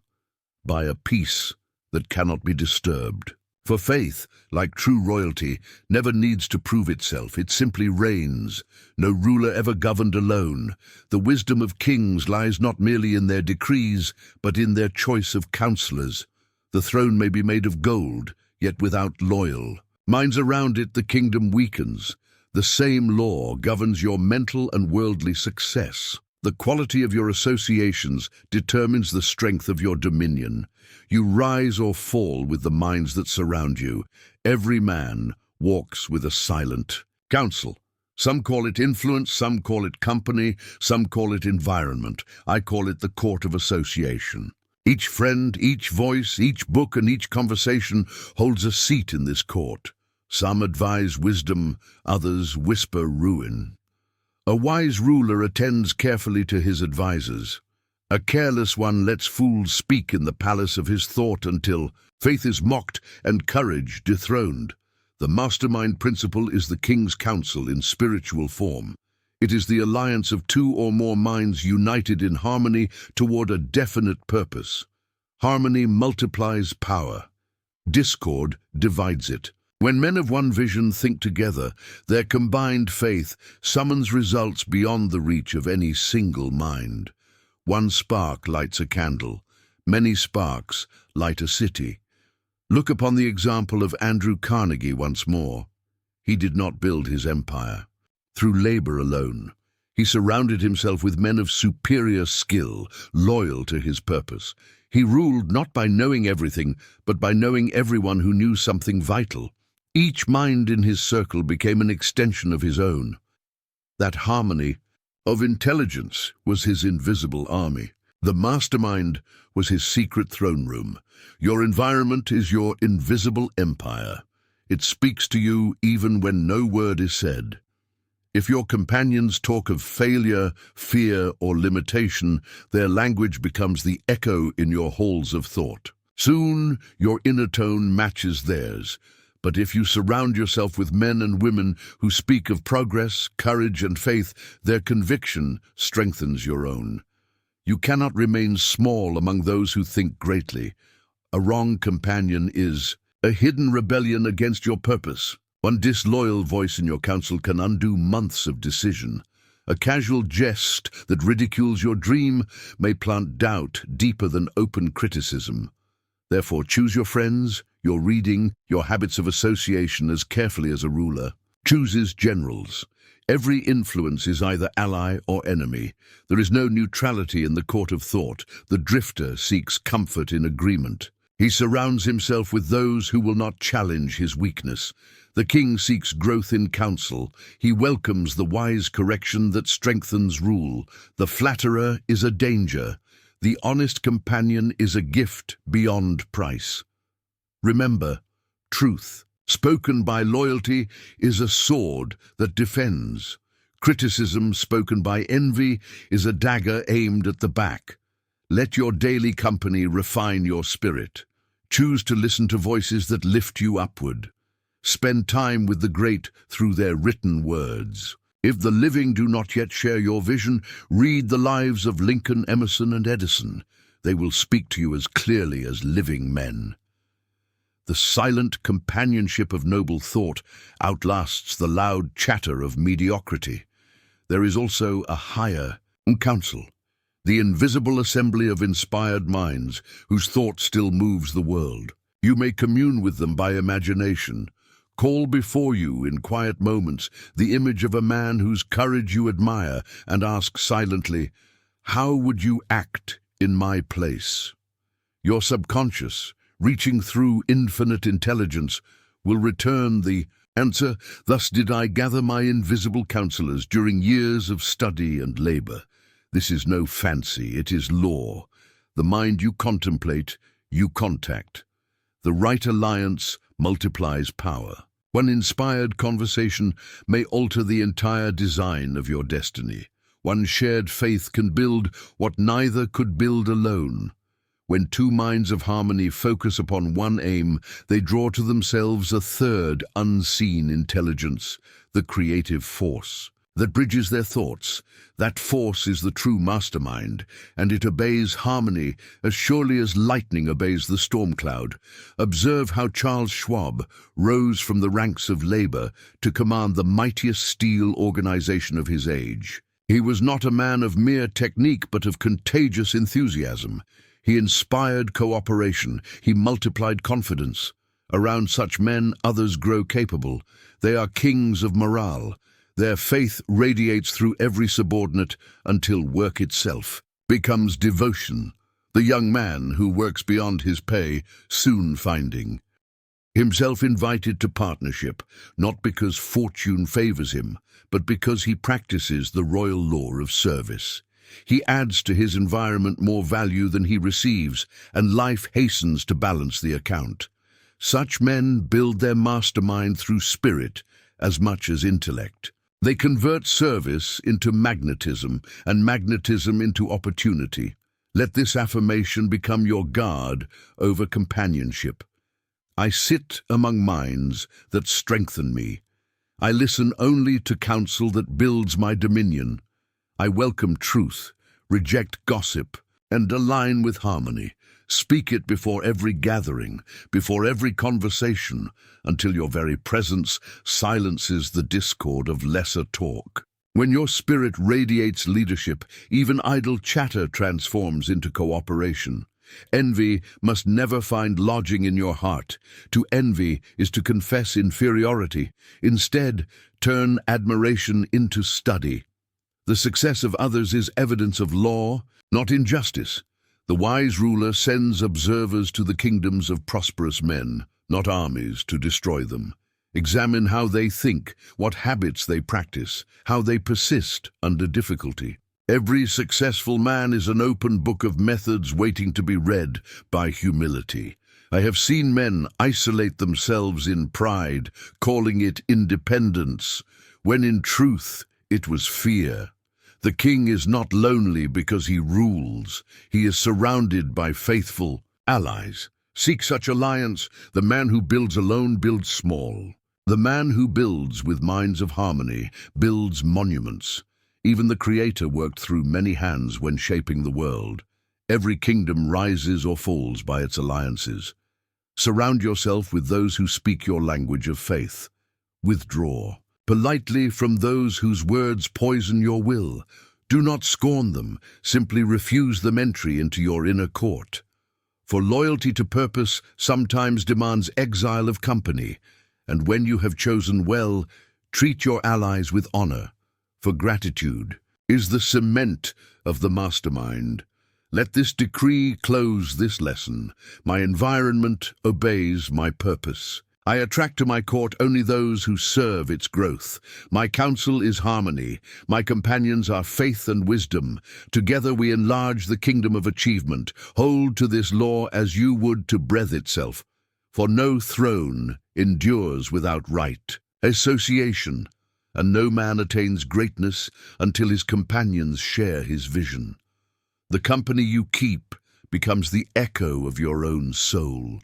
by a peace that cannot be disturbed. For faith, like true royalty, never needs to prove itself. It simply reigns. No ruler ever governed alone. The wisdom of kings lies not merely in their decrees, but in their choice of counselors. The throne may be made of gold, yet without loyal minds around it, the kingdom weakens. The same law governs your mental and worldly success. The quality of your associations determines the strength of your dominion. You rise or fall with the minds that surround you. Every man walks with a silent counsel. Some call it influence, some call it company, some call it environment. I call it the court of association. Each friend, each voice, each book, and each conversation holds a seat in this court. Some advise wisdom, others whisper ruin. A wise ruler attends carefully to his advisers. A careless one lets fools speak in the palace of his thought until faith is mocked and courage dethroned. The mastermind principle is the king's counsel in spiritual form. It is the alliance of two or more minds united in harmony toward a definite purpose. Harmony multiplies power. Discord divides it. When men of one vision think together, their combined faith summons results beyond the reach of any single mind. One spark lights a candle. Many sparks light a city. Look upon the example of Andrew Carnegie once more. He did not build his empire through labor alone. He surrounded himself with men of superior skill, loyal to his purpose. He ruled not by knowing everything, but by knowing everyone who knew something vital. Each mind in his circle became an extension of his own. That harmony of intelligence was his invisible army. The mastermind was his secret throne room. Your environment is your invisible empire. It speaks to you even when no word is said. If your companions talk of failure, fear, or limitation, their language becomes the echo in your halls of thought. Soon, your inner tone matches theirs. But if you surround yourself with men and women who speak of progress, courage, and faith, their conviction strengthens your own. You cannot remain small among those who think greatly. A wrong companion is a hidden rebellion against your purpose. One disloyal voice in your counsel can undo months of decision. A casual jest that ridicules your dream may plant doubt deeper than open criticism. Therefore, choose your friends, your reading, your habits of association as carefully as a ruler. Chooses generals. Every influence is either ally or enemy. There is no neutrality in the court of thought. The drifter seeks comfort in agreement. He surrounds himself with those who will not challenge his weakness. The king seeks growth in counsel. He welcomes the wise correction that strengthens rule. The flatterer is a danger. The honest companion is a gift beyond price. Remember, truth, spoken by loyalty, is a sword that defends. Criticism spoken by envy is a dagger aimed at the back. Let your daily company refine your spirit. Choose to listen to voices that lift you upward. Spend time with the great through their written words. If the living do not yet share your vision, read the lives of Lincoln, Emerson, and Edison. They will speak to you as clearly as living men. The silent companionship of noble thought outlasts the loud chatter of mediocrity. There is also a higher council, the invisible assembly of inspired minds whose thought still moves the world. You may commune with them by imagination. Call before you in quiet moments the image of a man whose courage you admire and ask silently, "How would you act in my place?" Your subconscious, reaching through infinite intelligence, will return the answer, "Thus did I gather my invisible counselors during years of study and labor." This is no fancy, it is law. The mind you contemplate, you contact. The right alliance multiplies power. One inspired conversation may alter the entire design of your destiny. One shared faith can build what neither could build alone. When two minds of harmony focus upon one aim, they draw to themselves a third unseen intelligence, the creative force that bridges their thoughts. That force is the true mastermind, and it obeys harmony as surely as lightning obeys the storm cloud. Observe how Charles Schwab rose from the ranks of labor to command the mightiest steel organization of his age. He was not a man of mere technique, but of contagious enthusiasm. He inspired cooperation. He multiplied confidence. Around such men, others grow capable. They are kings of morale. Their faith radiates through every subordinate until work itself becomes devotion. The young man who works beyond his pay, soon finding himself invited to partnership, not because fortune favors him, but because he practices the royal law of service. He adds to his environment more value than he receives, and life hastens to balance the account. Such men build their mastermind through spirit as much as intellect. They convert service into magnetism, and magnetism into opportunity. Let this affirmation become your guard over companionship. I sit among minds that strengthen me. I listen only to counsel that builds my dominion. I welcome truth, reject gossip, and align with harmony. Speak it before every gathering, before every conversation, until your very presence silences the discord of lesser talk. When your spirit radiates leadership, even idle chatter transforms into cooperation. Envy must never find lodging in your heart. To envy is to confess inferiority. Instead, turn admiration into study. The success of others is evidence of law, not injustice. The wise ruler sends observers to the kingdoms of prosperous men, not armies to destroy them. Examine how they think, what habits they practice, how they persist under difficulty. Every successful man is an open book of methods waiting to be read by humility. I have seen men isolate themselves in pride, calling it independence, when in truth it was fear. The king is not lonely because he rules. He is surrounded by faithful allies. Seek such alliance. The man who builds alone builds small. The man who builds with minds of harmony builds monuments. Even the Creator worked through many hands when shaping the world. Every kingdom rises or falls by its alliances. Surround yourself with those who speak your language of faith. Withdraw politely from those whose words poison your will. Do not scorn them, simply refuse them entry into your inner court. For loyalty to purpose sometimes demands exile of company, and when you have chosen well, treat your allies with honor. For gratitude is the cement of the mastermind. Let this decree close this lesson. My environment obeys my purpose. I attract to my court only those who serve its growth. My counsel is harmony. My companions are faith and wisdom. Together we enlarge the kingdom of achievement. Hold to this law as you would to breath itself. For no throne endures without right association, and no man attains greatness until his companions share his vision. The company you keep becomes the echo of your own soul.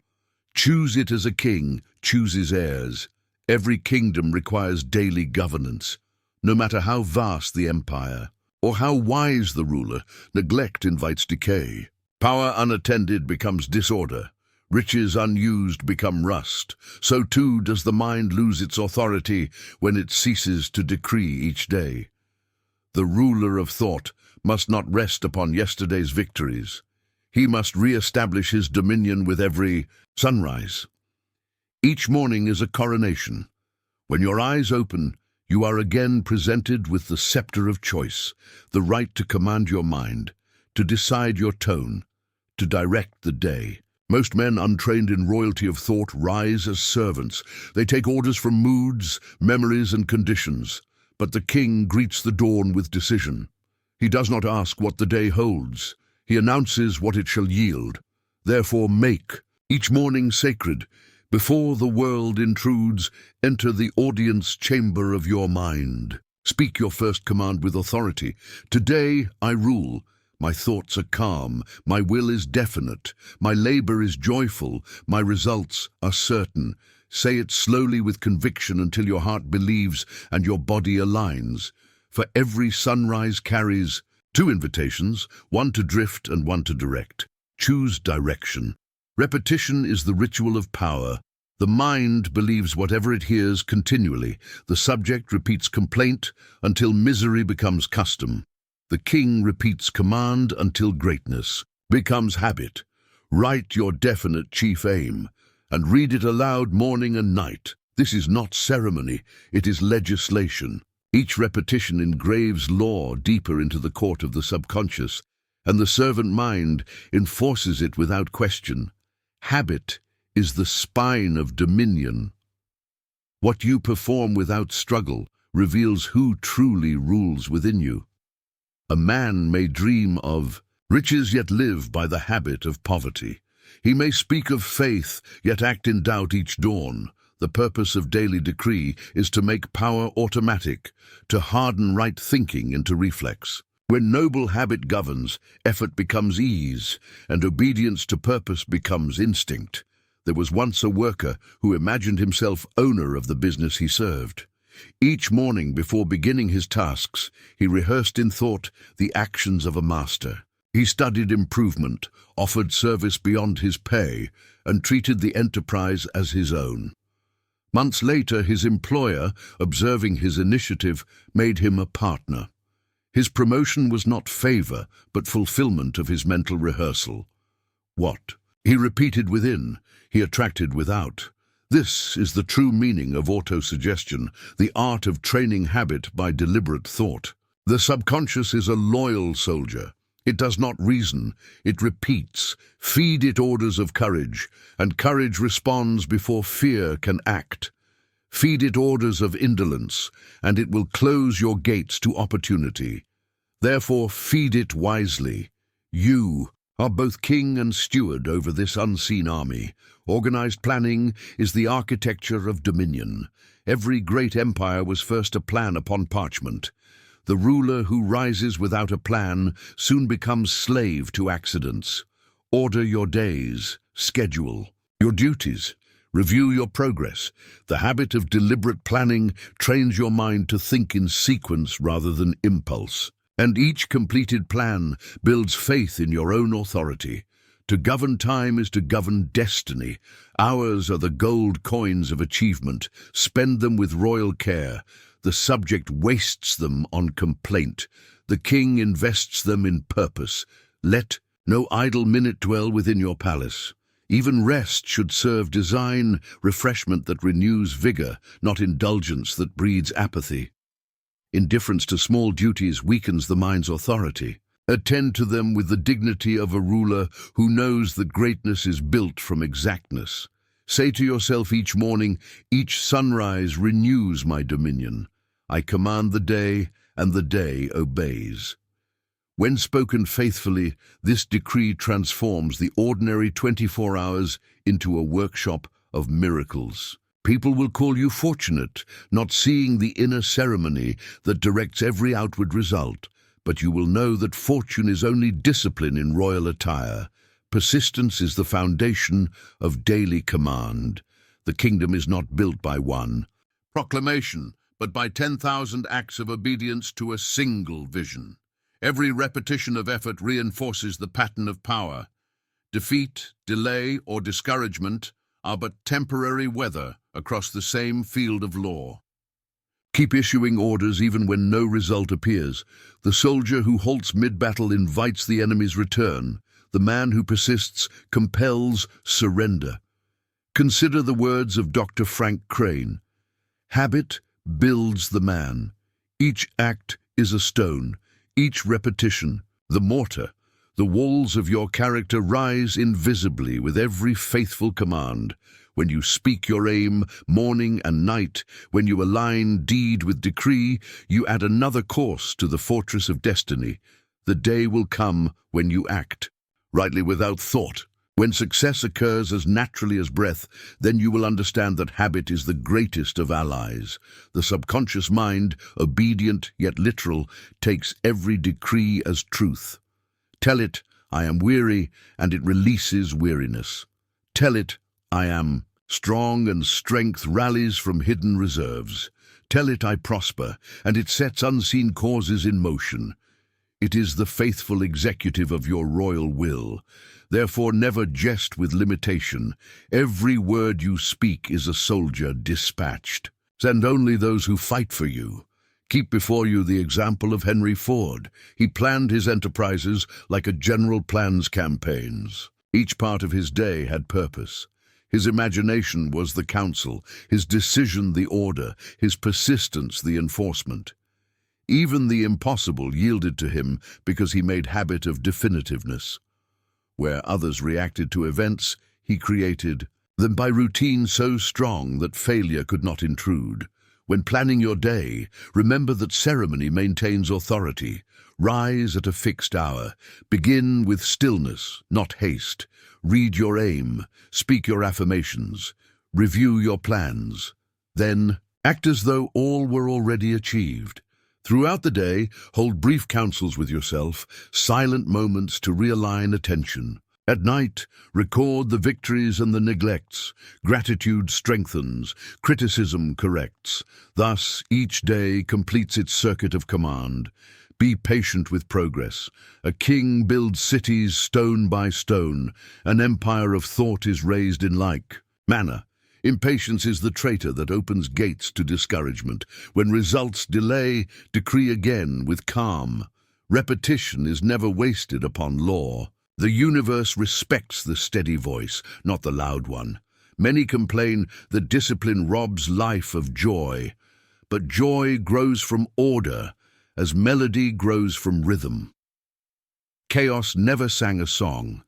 Choose it as a king chooses heirs. Every kingdom requires daily governance. No matter how vast the empire, or how wise the ruler, neglect invites decay. Power unattended becomes disorder. Riches unused become rust. So too does the mind lose its authority when it ceases to decree each day. The ruler of thought must not rest upon yesterday's victories. He must re-establish his dominion with every sunrise. Each morning is a coronation. When your eyes open, you are again presented with the scepter of choice, the right to command your mind, to decide your tone, to direct the day. Most men untrained in royalty of thought rise as servants. They take orders from moods, memories, and conditions. But the king greets the dawn with decision. He does not ask what the day holds. He announces what it shall yield. Therefore make each morning sacred. Before the world intrudes, enter the audience chamber of your mind. Speak your first command with authority. Today I rule. My thoughts are calm. My will is definite. My labor is joyful. My results are certain. Say it slowly with conviction until your heart believes and your body aligns. For every sunrise carries 2 invitations, one to drift and one to direct. Choose direction. Repetition is the ritual of power. The mind believes whatever it hears continually. The subject repeats complaint until misery becomes custom. The king repeats command until greatness becomes habit. Write your definite chief aim and read it aloud morning and night. This is not ceremony, it is legislation. Each repetition engraves law deeper into the court of the subconscious, and the servant mind enforces it without question. Habit is the spine of dominion. What you perform without struggle reveals who truly rules within you. A man may dream of riches yet live by the habit of poverty. He may speak of faith yet act in doubt each dawn. The purpose of daily decree is to make power automatic, to harden right thinking into reflex. When noble habit governs, effort becomes ease, and obedience to purpose becomes instinct. There was once a worker who imagined himself owner of the business he served. Each morning before beginning his tasks, he rehearsed in thought the actions of a master. He studied improvement, offered service beyond his pay, and treated the enterprise as his own. Months later, his employer, observing his initiative, made him a partner. His promotion was not favor, but fulfillment of his mental rehearsal. What he repeated within, he attracted without. This is the true meaning of autosuggestion, the art of training habit by deliberate thought. The subconscious is a loyal soldier. It does not reason, it repeats. Feed it orders of courage, and courage responds before fear can act. Feed it orders of indolence, and it will close your gates to opportunity. Therefore feed it wisely. You are both king and steward over this unseen army. Organized planning is the architecture of dominion. Every great empire was first a plan upon parchment. The ruler who rises without a plan soon becomes slave to accidents. Order your days, schedule your duties, review your progress. The habit of deliberate planning trains your mind to think in sequence rather than impulse. And each completed plan builds faith in your own authority. To govern time is to govern destiny. Hours are the gold coins of achievement. Spend them with royal care. The subject wastes them on complaint. The king invests them in purpose. Let no idle minute dwell within your palace. Even rest should serve design, refreshment that renews vigor, not indulgence that breeds apathy. Indifference to small duties weakens the mind's authority. Attend to them with the dignity of a ruler who knows that greatness is built from exactness. Say to yourself each morning, each sunrise renews my dominion. I command the day, and the day obeys. When spoken faithfully, this decree transforms the ordinary 24 hours into a workshop of miracles. People will call you fortunate, not seeing the inner ceremony that directs every outward result. But you will know that fortune is only discipline in royal attire. Persistence is the foundation of daily command. The kingdom is not built by one proclamation, but by 10,000 acts of obedience to a single vision. Every repetition of effort reinforces the pattern of power. Defeat, delay, or discouragement are but temporary weather across the same field of law. Keep issuing orders even when no result appears. The soldier who halts mid-battle invites the enemy's return. The man who persists compels surrender. Consider the words of Dr. Frank Crane. Habit builds the man. Each act is a stone, each repetition, the mortar. The walls of your character rise invisibly with every faithful command. When you speak your aim morning and night, when you align deed with decree, you add another course to the fortress of destiny. The day will come when you act, rightly without thought. When success occurs as naturally as breath, then you will understand that habit is the greatest of allies. The subconscious mind, obedient yet literal, takes every decree as truth. Tell it, I am weary, and it releases weariness. Tell it, I am strong, and strength rallies from hidden reserves. Tell it I prosper, and it sets unseen causes in motion. It is the faithful executive of your royal will. Therefore never jest with limitation. Every word you speak is a soldier dispatched. Send only those who fight for you. Keep before you the example of Henry Ford. He planned his enterprises like a general plans campaigns. Each part of his day had purpose. His imagination was the counsel, his decision the order, his persistence the enforcement. Even the impossible yielded to him because he made habit of definitiveness. Where others reacted to events, he created them by routine so strong that failure could not intrude. When planning your day, remember that ceremony maintains authority. Rise at a fixed hour. Begin with stillness, not haste. Read your aim. Speak your affirmations. Review your plans. Then, act as though all were already achieved. Throughout the day, hold brief counsels with yourself, silent moments to realign attention. At night, record the victories and the neglects. Gratitude strengthens, criticism corrects. Thus, each day completes its circuit of command. Be patient with progress. A king builds cities stone by stone. An empire of thought is raised in like manner. Impatience is the traitor that opens gates to discouragement. When results delay, decree again with calm. Repetition is never wasted upon law. The universe respects the steady voice, not the loud one. Many complain that discipline robs life of joy, but joy grows from order, as melody grows from rhythm. Chaos never sang a song.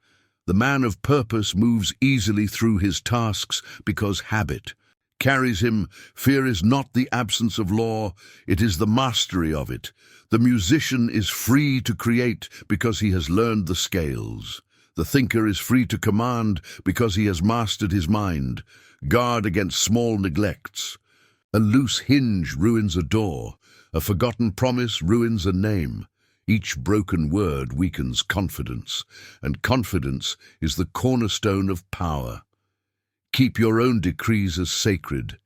The man of purpose moves easily through his tasks because habit carries him. Fear is not the absence of law, it is the mastery of it. The musician is free to create because he has learned the scales. The thinker is free to command because he has mastered his mind. Guard against small neglects. A loose hinge ruins a door. A forgotten promise ruins a name. Each broken word weakens confidence, and confidence is the cornerstone of power. Keep your own decrees as sacred.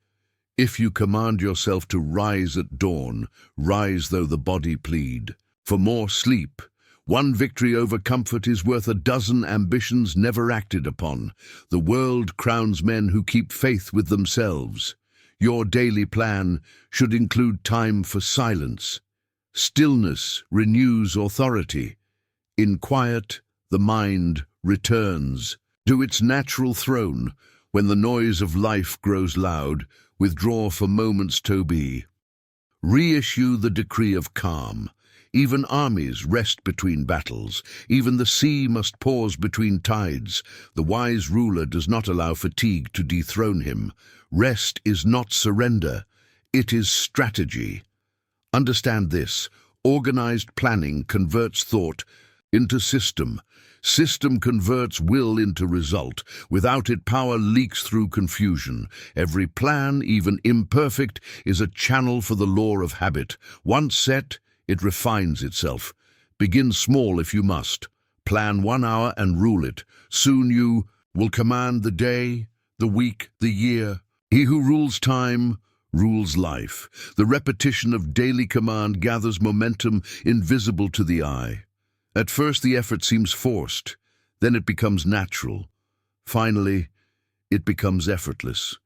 If you command yourself to rise at dawn, rise though the body plead. For more sleep, one victory over comfort is worth a dozen ambitions never acted upon. The world crowns men who keep faith with themselves. Your daily plan should include time for silence. Stillness renews authority. In quiet, the mind returns to its natural throne. When the noise of life grows loud, withdraw for moments to be. Reissue the decree of calm. Even armies rest between battles. Even the sea must pause between tides. The wise ruler does not allow fatigue to dethrone him. Rest is not surrender. It is strategy. Understand this. Organized planning converts thought into system. System converts will into result. Without it, power leaks through confusion. Every plan, even imperfect, is a channel for the law of habit. Once set, it refines itself. Begin small if you must. Plan 1 hour and rule it. Soon you will command the day, the week, the year. He who rules time rules life. The repetition of daily command gathers momentum invisible to the eye. At first the effort seems forced, then it becomes natural. Finally, it becomes effortless.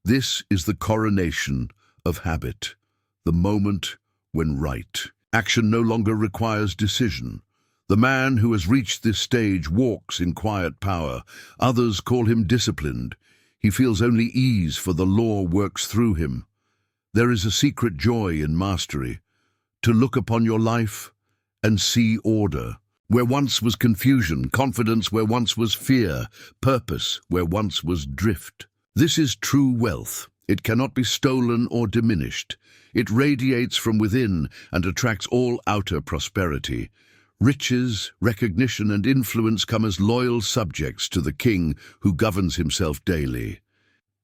This is the coronation of habit, the moment when right. Action no longer requires decision. The man who has reached this stage walks in quiet power. Others call him disciplined. He feels only ease, for the law works through him. There is a secret joy in mastery, to look upon your life and see order. Where once was confusion, confidence where once was fear, purpose where once was drift. This is true wealth. It cannot be stolen or diminished. It radiates from within and attracts all outer prosperity. Riches, recognition, and influence come as loyal subjects to the king who governs himself daily.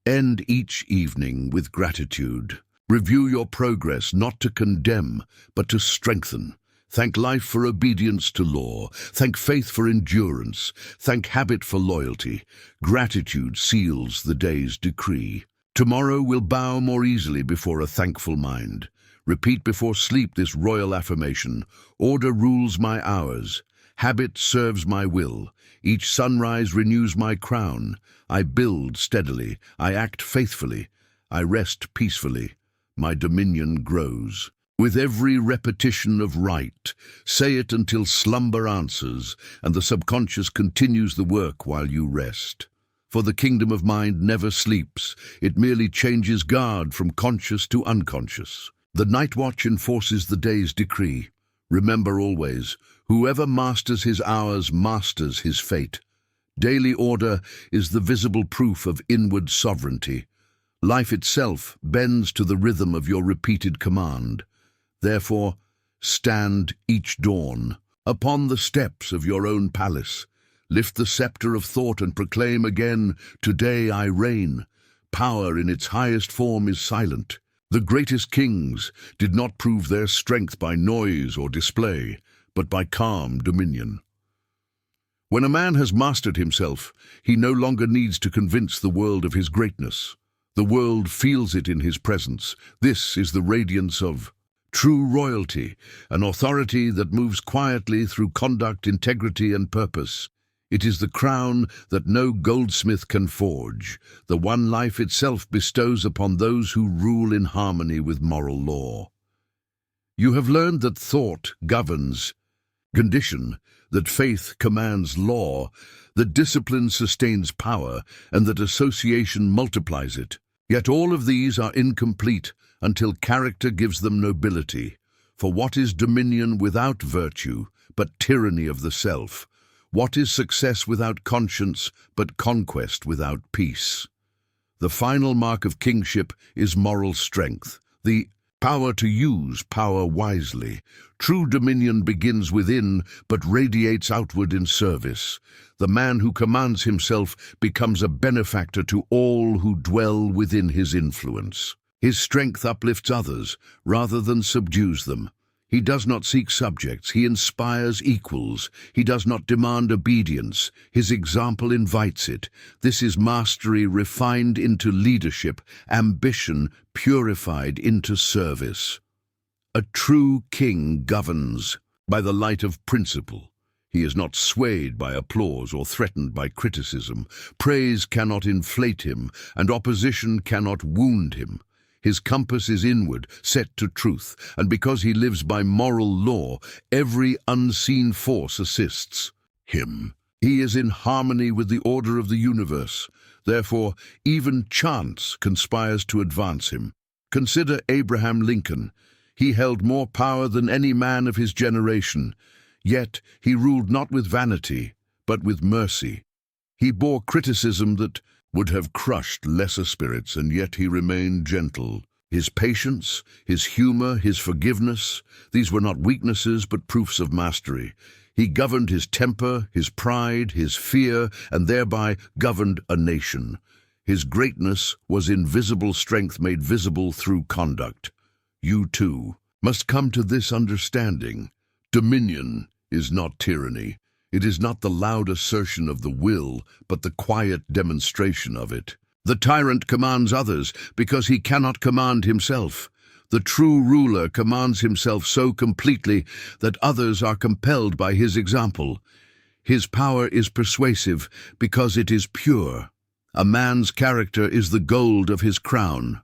End each evening with gratitude. Review your progress not to condemn, but to strengthen. Thank life for obedience to law. Thank faith for endurance. Thank habit for loyalty. Gratitude seals the day's decree. Tomorrow will bow more easily before a thankful mind. Repeat before sleep this royal affirmation. Order rules my hours. Habit serves my will. Each sunrise renews my crown. I build steadily. I act faithfully. I rest peacefully. My dominion grows. With every repetition of right, say it until slumber answers, and the subconscious continues the work while you rest. For the kingdom of mind never sleeps. It merely changes guard from conscious to unconscious. The night watch enforces the day's decree. Remember always, whoever masters his hours masters his fate. Daily order is the visible proof of inward sovereignty. Life itself bends to the rhythm of your repeated command. Therefore, stand each dawn upon the steps of your own palace. Lift the scepter of thought and proclaim again, "Today I reign." Power in its highest form is silent. The greatest kings did not prove their strength by noise or display, but by calm dominion. When a man has mastered himself, he no longer needs to convince the world of his greatness. The world feels it in his presence. This is the radiance of true royalty, an authority that moves quietly through conduct, integrity, and purpose. It is the crown that no goldsmith can forge, the one life itself bestows upon those who rule in harmony with moral law. You have learned that thought governs condition, that faith commands law, that discipline sustains power, and that association multiplies it. Yet all of these are incomplete until character gives them nobility. For what is dominion without virtue, but tyranny of the self? What is success without conscience, but conquest without peace? The final mark of kingship is moral strength. The Power to use power wisely. True dominion begins within, but radiates outward in service. The man who commands himself becomes a benefactor to all who dwell within his influence. His strength uplifts others, rather than subdues them. He does not seek subjects, he inspires equals. He does not demand obedience, his example invites it. This is mastery refined into leadership, ambition purified into service. A true king governs by the light of principle. He is not swayed by applause or threatened by criticism. Praise cannot inflate him, and opposition cannot wound him. His compass is inward, set to truth, and because he lives by moral law, every unseen force assists him. He is in harmony with the order of the universe. Therefore, even chance conspires to advance him. Consider Abraham Lincoln. He held more power than any man of his generation, yet he ruled not with vanity, but with mercy. He bore criticism that would have crushed lesser spirits, and yet he remained gentle. His patience, his humor, his forgiveness, these were not weaknesses but proofs of mastery. He governed his temper, his pride, his fear, and thereby governed a nation. His greatness was invisible strength made visible through conduct. You, too, must come to this understanding. Dominion is not tyranny. It is not the loud assertion of the will, but the quiet demonstration of it. The tyrant commands others because he cannot command himself. The true ruler commands himself so completely that others are compelled by his example. His power is persuasive because it is pure. A man's character is the gold of his crown.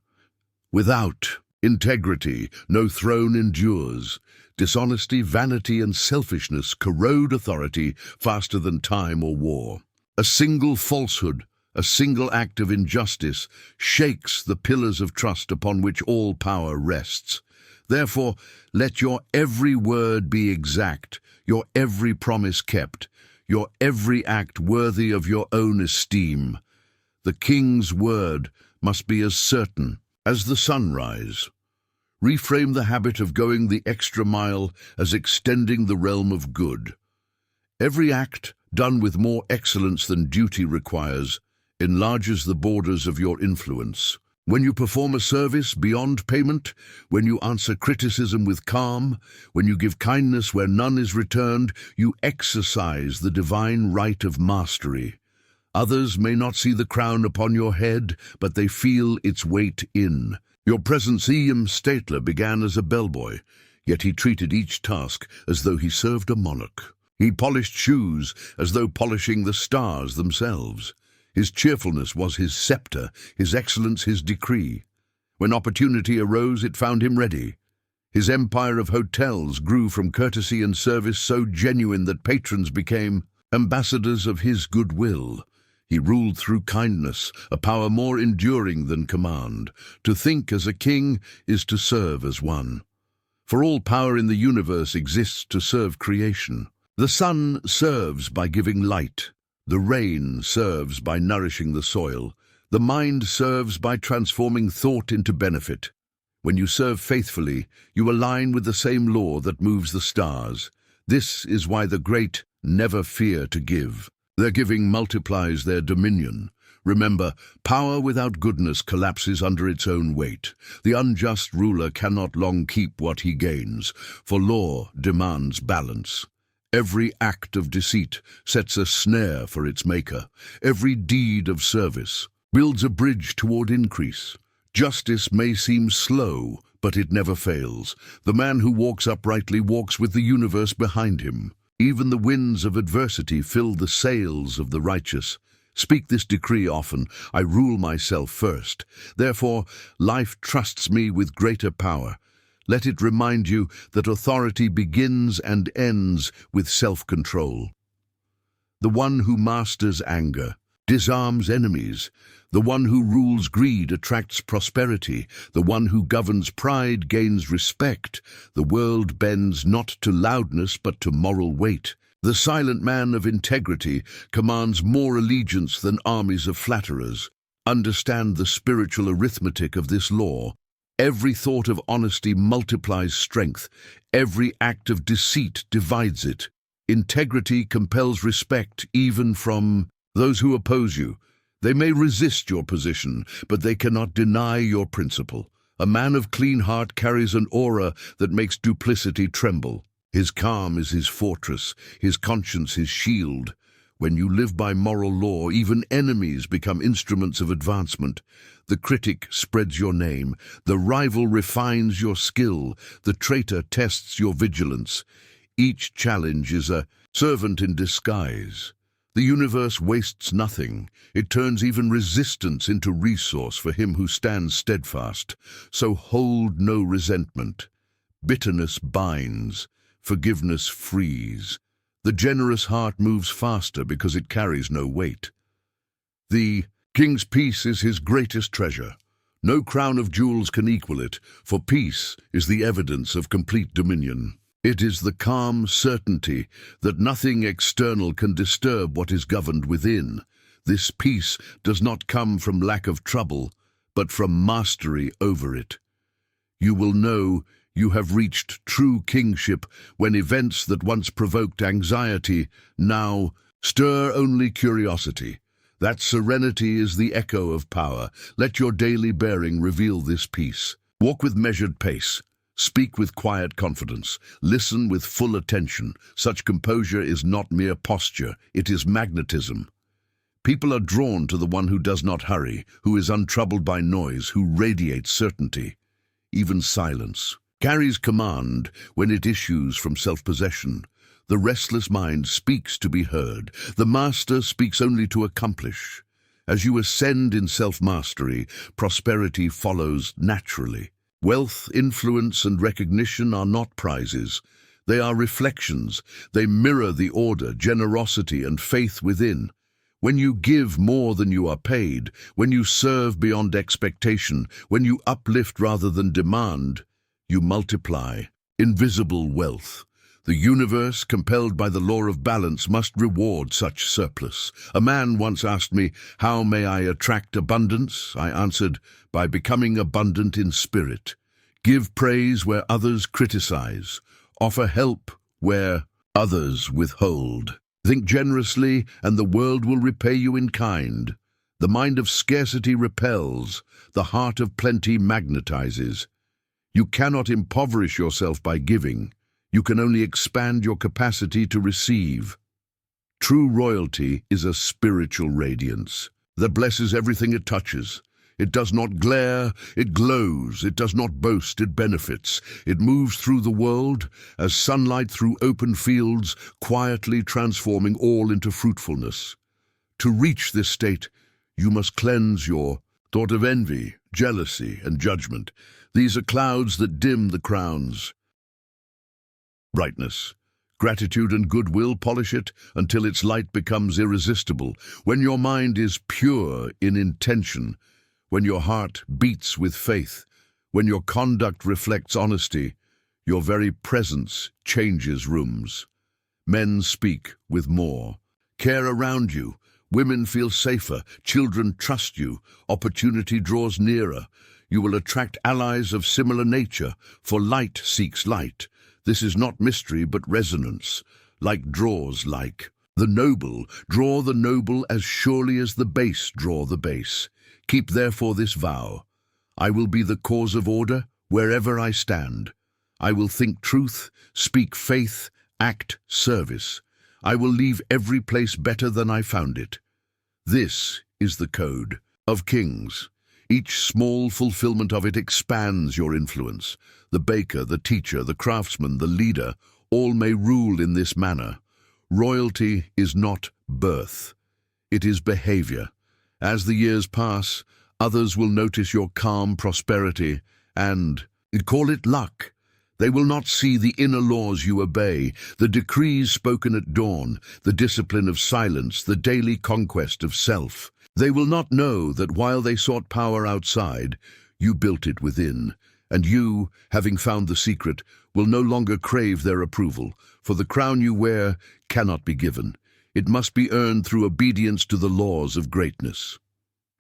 Without integrity, no throne endures. Dishonesty, vanity, and selfishness corrode authority faster than time or war. A single falsehood, a single act of injustice, shakes the pillars of trust upon which all power rests. Therefore, let your every word be exact, your every promise kept, your every act worthy of your own esteem. The king's word must be as certain as the sunrise. Reframe the habit of going the extra mile as extending the realm of good. Every act done with more excellence than duty requires enlarges the borders of your influence. When you perform a service beyond payment, when you answer criticism with calm, when you give kindness where none is returned, you exercise the divine right of mastery. Others may not see the crown upon your head, but they feel its weight in. Your presence Statler began as a bellboy, yet he treated each task as though he served a monarch. He polished shoes as though polishing the stars themselves. His cheerfulness was his scepter, his excellence his decree. When opportunity arose, it found him ready. His empire of hotels grew from courtesy and service so genuine that patrons became ambassadors of his goodwill. He ruled through kindness, a power more enduring than command. To think as a king is to serve as one. For all power in the universe exists to serve creation. The sun serves by giving light. The rain serves by nourishing the soil. The mind serves by transforming thought into benefit. When you serve faithfully, you align with the same law that moves the stars. This is why the great never fear to give. Their giving multiplies their dominion. Remember, power without goodness collapses under its own weight. The unjust ruler cannot long keep what he gains, for law demands balance. Every act of deceit sets a snare for its maker. Every deed of service builds a bridge toward increase. Justice may seem slow, but it never fails. The man who walks uprightly walks with the universe behind him. Even the winds of adversity fill the sails of the righteous. Speak this decree often: I rule myself first. Therefore, life trusts me with greater power. Let it remind you that authority begins and ends with self-control. The one who masters anger disarms enemies. The one who rules greed attracts prosperity. The one who governs pride gains respect. The world bends not to loudness but to moral weight. The silent man of integrity commands more allegiance than armies of flatterers. Understand the spiritual arithmetic of this law. Every thought of honesty multiplies strength. Every act of deceit divides it. Integrity compels respect even from those who oppose you. They may resist your position, but they cannot deny your principle. A man of clean heart carries an aura that makes duplicity tremble. His calm is his fortress, his conscience his shield. When you live by moral law, even enemies become instruments of advancement. The critic spreads your name, the rival refines your skill, the traitor tests your vigilance. Each challenge is a servant in disguise. The universe wastes nothing. It turns even resistance into resource for him who stands steadfast. So hold no resentment. Bitterness binds, forgiveness frees. The generous heart moves faster because it carries no weight. The king's peace is his greatest treasure. No crown of jewels can equal it, for peace is the evidence of complete dominion. It is the calm certainty that nothing external can disturb what is governed within. This peace does not come from lack of trouble, but from mastery over it. You will know you have reached true kingship when events that once provoked anxiety now stir only curiosity. That serenity is the echo of power. Let your daily bearing reveal this peace. Walk with measured pace. Speak with quiet confidence. Listen with full attention. Such composure is not mere posture, it is magnetism. People are drawn to the one who does not hurry, who is untroubled by noise, who radiates certainty. Even silence carries command when it issues from self-possession. The restless mind speaks to be heard. The master speaks only to accomplish. As you ascend in self-mastery, prosperity follows naturally. Wealth, influence, and recognition are not prizes. They are reflections. They mirror the order, generosity, and faith within. When you give more than you are paid, when you serve beyond expectation, when you uplift rather than demand, you multiply invisible wealth. The universe, compelled by the law of balance, must reward such surplus. A man once asked me, "How may I attract abundance?" I answered, "By becoming abundant in spirit. Give praise where others criticize. Offer help where others withhold. Think generously, and the world will repay you in kind. The mind of scarcity repels. The heart of plenty magnetizes. You cannot impoverish yourself by giving. You can only expand your capacity to receive. True royalty is a spiritual radiance that blesses everything it touches. It does not glare, it glows. It does not boast, it benefits. It moves through the world as sunlight through open fields, quietly transforming all into fruitfulness. To reach this state, you must cleanse your thought of envy, jealousy, and judgment. These are clouds that dim the crowns. Brightness, gratitude, and goodwill polish it until its light becomes irresistible. When your mind is pure in intention, when your heart beats with faith, when your conduct reflects honesty, your very presence changes rooms. Men speak with more care around you. Women feel safer. Children trust you. Opportunity draws nearer. You will attract allies of similar nature, for light seeks light. This is not mystery but resonance. Like draws like. The noble draw the noble as surely as the base draw the base. Keep therefore this vow. I will be the cause of order wherever I stand. I will think truth, speak faith, act service. I will leave every place better than I found it. This is the code of kings. Each small fulfillment of it expands your influence. The baker, the teacher, the craftsman, the leader, all may rule in this manner. Royalty is not birth. It is behavior. As the years pass, others will notice your calm prosperity and call it luck. They will not see the inner laws you obey, the decrees spoken at dawn, the discipline of silence, the daily conquest of self. They will not know that while they sought power outside, you built it within, and you, having found the secret, will no longer crave their approval, for the crown you wear cannot be given. It must be earned through obedience to the laws of greatness.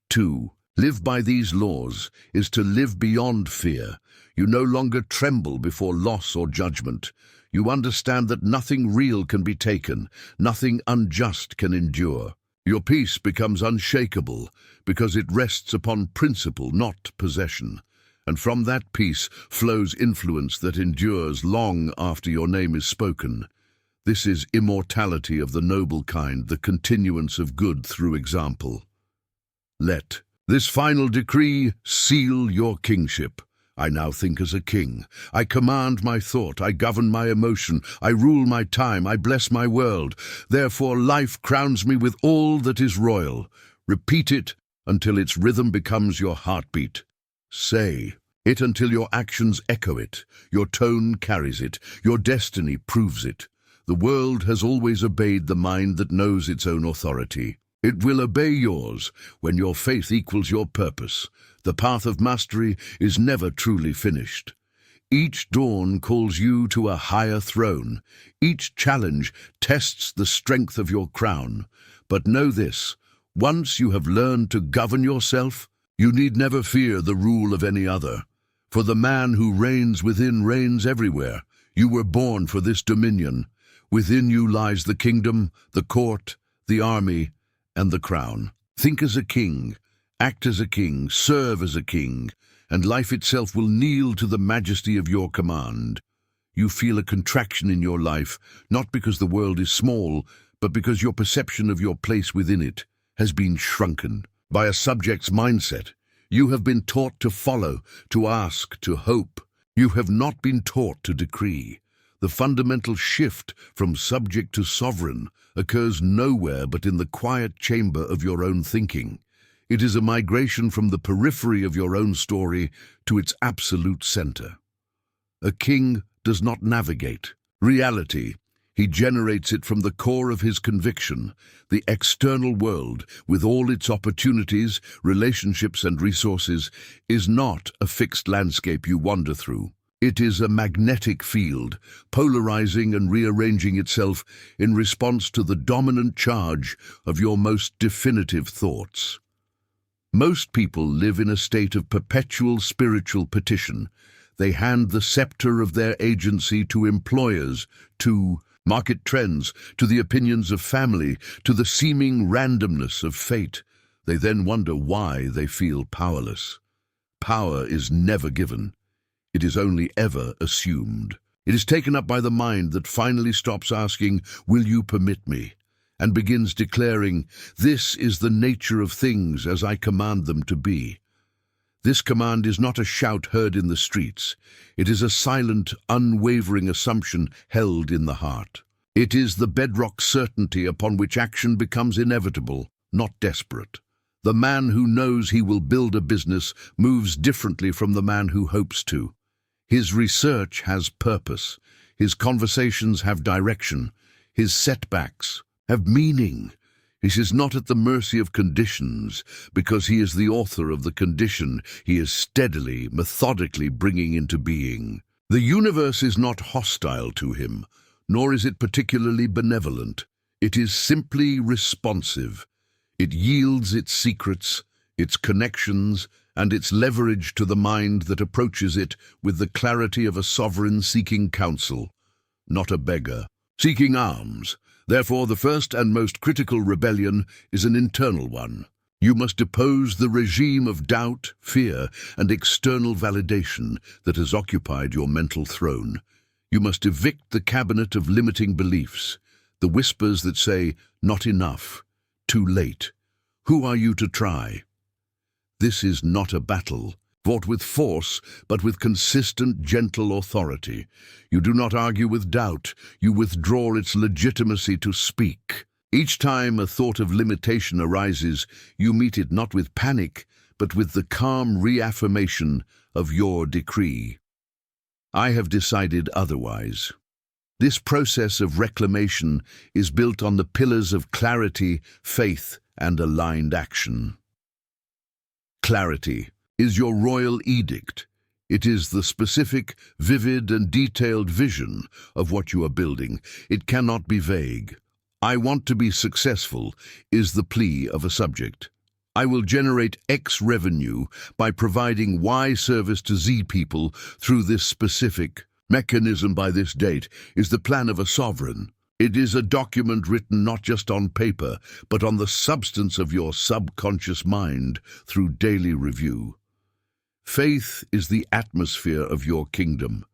2. Live by these laws is to live beyond fear. You no longer tremble before loss or judgment. You understand that nothing real can be taken, nothing unjust can endure. Your peace becomes unshakable because it rests upon principle, not possession. And from that peace flows influence that endures long after your name is spoken. This is immortality of the noble kind, the continuance of good through example. Let this final decree seal your kingship. I now think as a king. I command my thought, I govern my emotion, I rule my time, I bless my world. Therefore life crowns me with all that is royal. Repeat it until its rhythm becomes your heartbeat. Say it until your actions echo it, your tone carries it, your destiny proves it. The world has always obeyed the mind that knows its own authority. It will obey yours when your faith equals your purpose. The path of mastery is never truly finished. Each dawn calls you to a higher throne. Each challenge tests the strength of your crown. But know this, once you have learned to govern yourself, you need never fear the rule of any other. For the man who reigns within reigns everywhere. You were born for this dominion. Within you lies the kingdom, the court, the army, and the crown. Think as a king, act as a king, serve as a king, and life itself will kneel to the majesty of your command. You feel a contraction in your life, not because the world is small, but because your perception of your place within it has been shrunken. By a subject's mindset, you have been taught to follow, to ask, to hope. You have not been taught to decree. The fundamental shift from subject to sovereign occurs nowhere but in the quiet chamber of your own thinking. It is a migration from the periphery of your own story to its absolute center. A king does not navigate reality. He generates it from the core of his conviction. The external world, with all its opportunities, relationships, and resources, is not a fixed landscape you wander through. It is a magnetic field, polarizing and rearranging itself in response to the dominant charge of your most definitive thoughts. Most people live in a state of perpetual spiritual petition. They hand the scepter of their agency to employers, to market trends, to the opinions of family, to the seeming randomness of fate. They then wonder why they feel powerless. Power is never given. It is only ever assumed. It is taken up by the mind that finally stops asking, "Will you permit me?" and begins declaring, "This is the nature of things as I command them to be." This command is not a shout heard in the streets. It is a silent, unwavering assumption held in the heart. It is the bedrock certainty upon which action becomes inevitable, not desperate. The man who knows he will build a business moves differently from the man who hopes to. His research has purpose. His conversations have direction. His setbacks have meaning. He is not at the mercy of conditions because he is the author of the condition he is steadily, methodically bringing into being. The universe is not hostile to him, nor is it particularly benevolent. It is simply responsive. It yields its secrets, its connections, and its leverage to the mind that approaches it with the clarity of a sovereign seeking counsel, not a beggar seeking alms. Therefore, the first and most critical rebellion is an internal one. You must depose the regime of doubt, fear, and external validation that has occupied your mental throne. You must evict the cabinet of limiting beliefs, the whispers that say, "Not enough," "Too late," "Who are you to try?" This is not a battle fought with force, but with consistent, gentle authority. You do not argue with doubt. You withdraw its legitimacy to speak. Each time a thought of limitation arises, you meet it not with panic, but with the calm reaffirmation of your decree. I have decided otherwise. This process of reclamation is built on the pillars of clarity, faith, and aligned action. Clarity is your royal edict. It is the specific, vivid, and detailed vision of what you are building. It cannot be vague. "I want to be successful" is the plea of a subject. I will generate X revenue by providing Y service to Z people through this specific mechanism by this date is the plan of a sovereign. It is a document written not just on paper, but on the substance of your subconscious mind through daily review. Faith is the atmosphere of your kingdom.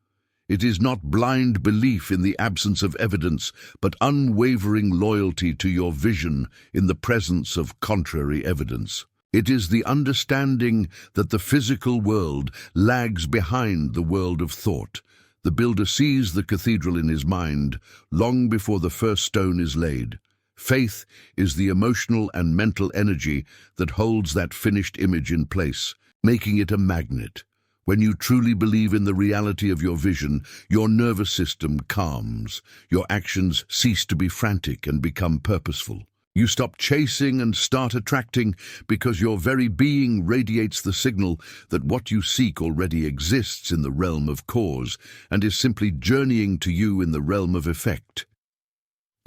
It is not blind belief in the absence of evidence, but unwavering loyalty to your vision in the presence of contrary evidence. It is the understanding that the physical world lags behind the world of thought. The builder sees the cathedral in his mind long before the first stone is laid. Faith is the emotional and mental energy that holds that finished image in place, making it a magnet. When you truly believe in the reality of your vision, your nervous system calms, your actions cease to be frantic and become purposeful. You stop chasing and start attracting because your very being radiates the signal that what you seek already exists in the realm of cause and is simply journeying to you in the realm of effect.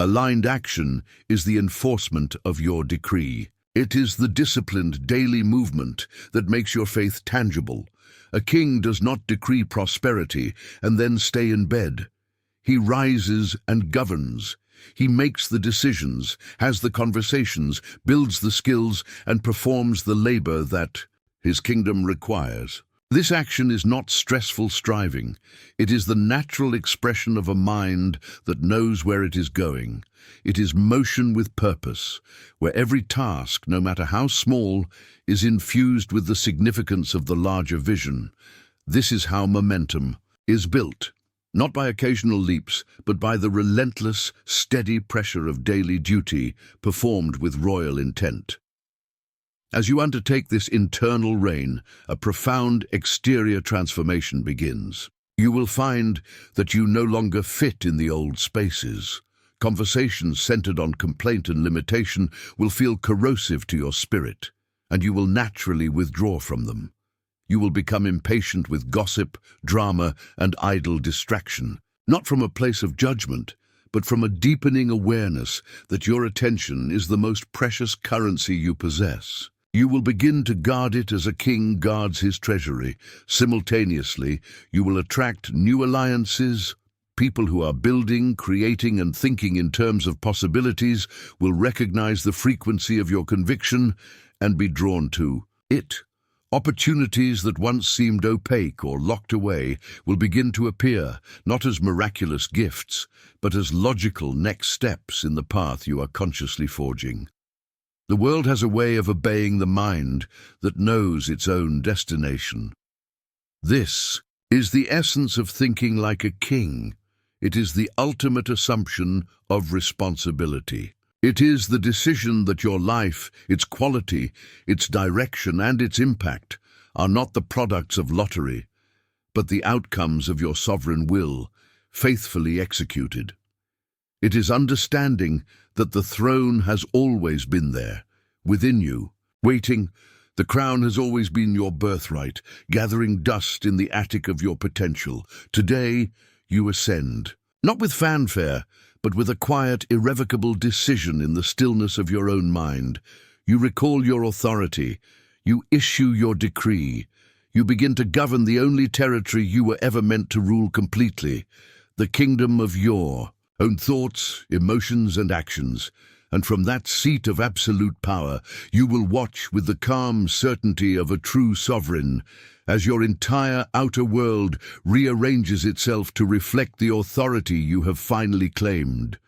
Aligned action is the enforcement of your decree. It is the disciplined daily movement that makes your faith tangible. A king does not decree prosperity and then stay in bed. He rises and governs. He makes the decisions, has the conversations, builds the skills, and performs the labor that his kingdom requires. This action is not stressful striving. It is the natural expression of a mind that knows where it is going. It is motion with purpose, where every task, no matter how small, is infused with the significance of the larger vision. This is how momentum is built, not by occasional leaps, but by the relentless, steady pressure of daily duty performed with royal intent. As you undertake this internal reign, a profound exterior transformation begins. You will find that you no longer fit in the old spaces. Conversations centered on complaint and limitation will feel corrosive to your spirit, and you will naturally withdraw from them. You will become impatient with gossip, drama, and idle distraction, not from a place of judgment, but from a deepening awareness that your attention is the most precious currency you possess. You will begin to guard it as a king guards his treasury. Simultaneously, you will attract new alliances. People who are building, creating, and thinking in terms of possibilities will recognize the frequency of your conviction and be drawn to it. Opportunities that once seemed opaque or locked away will begin to appear, not as miraculous gifts, but as logical next steps in the path you are consciously forging. The world has a way of obeying the mind that knows its own destination. This is the essence of thinking like a king. It is the ultimate assumption of responsibility. It is the decision that your life, its quality, its direction, and its impact are not the products of lottery, but the outcomes of your sovereign will, faithfully executed. It is understanding that the throne has always been there, within you, waiting. The crown has always been your birthright, gathering dust in the attic of your potential. Today, you ascend, not with fanfare, but with a quiet, irrevocable decision in the stillness of your own mind. You recall your authority. You issue your decree. You begin to govern the only territory you were ever meant to rule completely, the kingdom of your own thoughts, emotions, and actions. And from that seat of absolute power, you will watch with the calm certainty of a true sovereign as your entire outer world rearranges itself to reflect the authority you have finally claimed.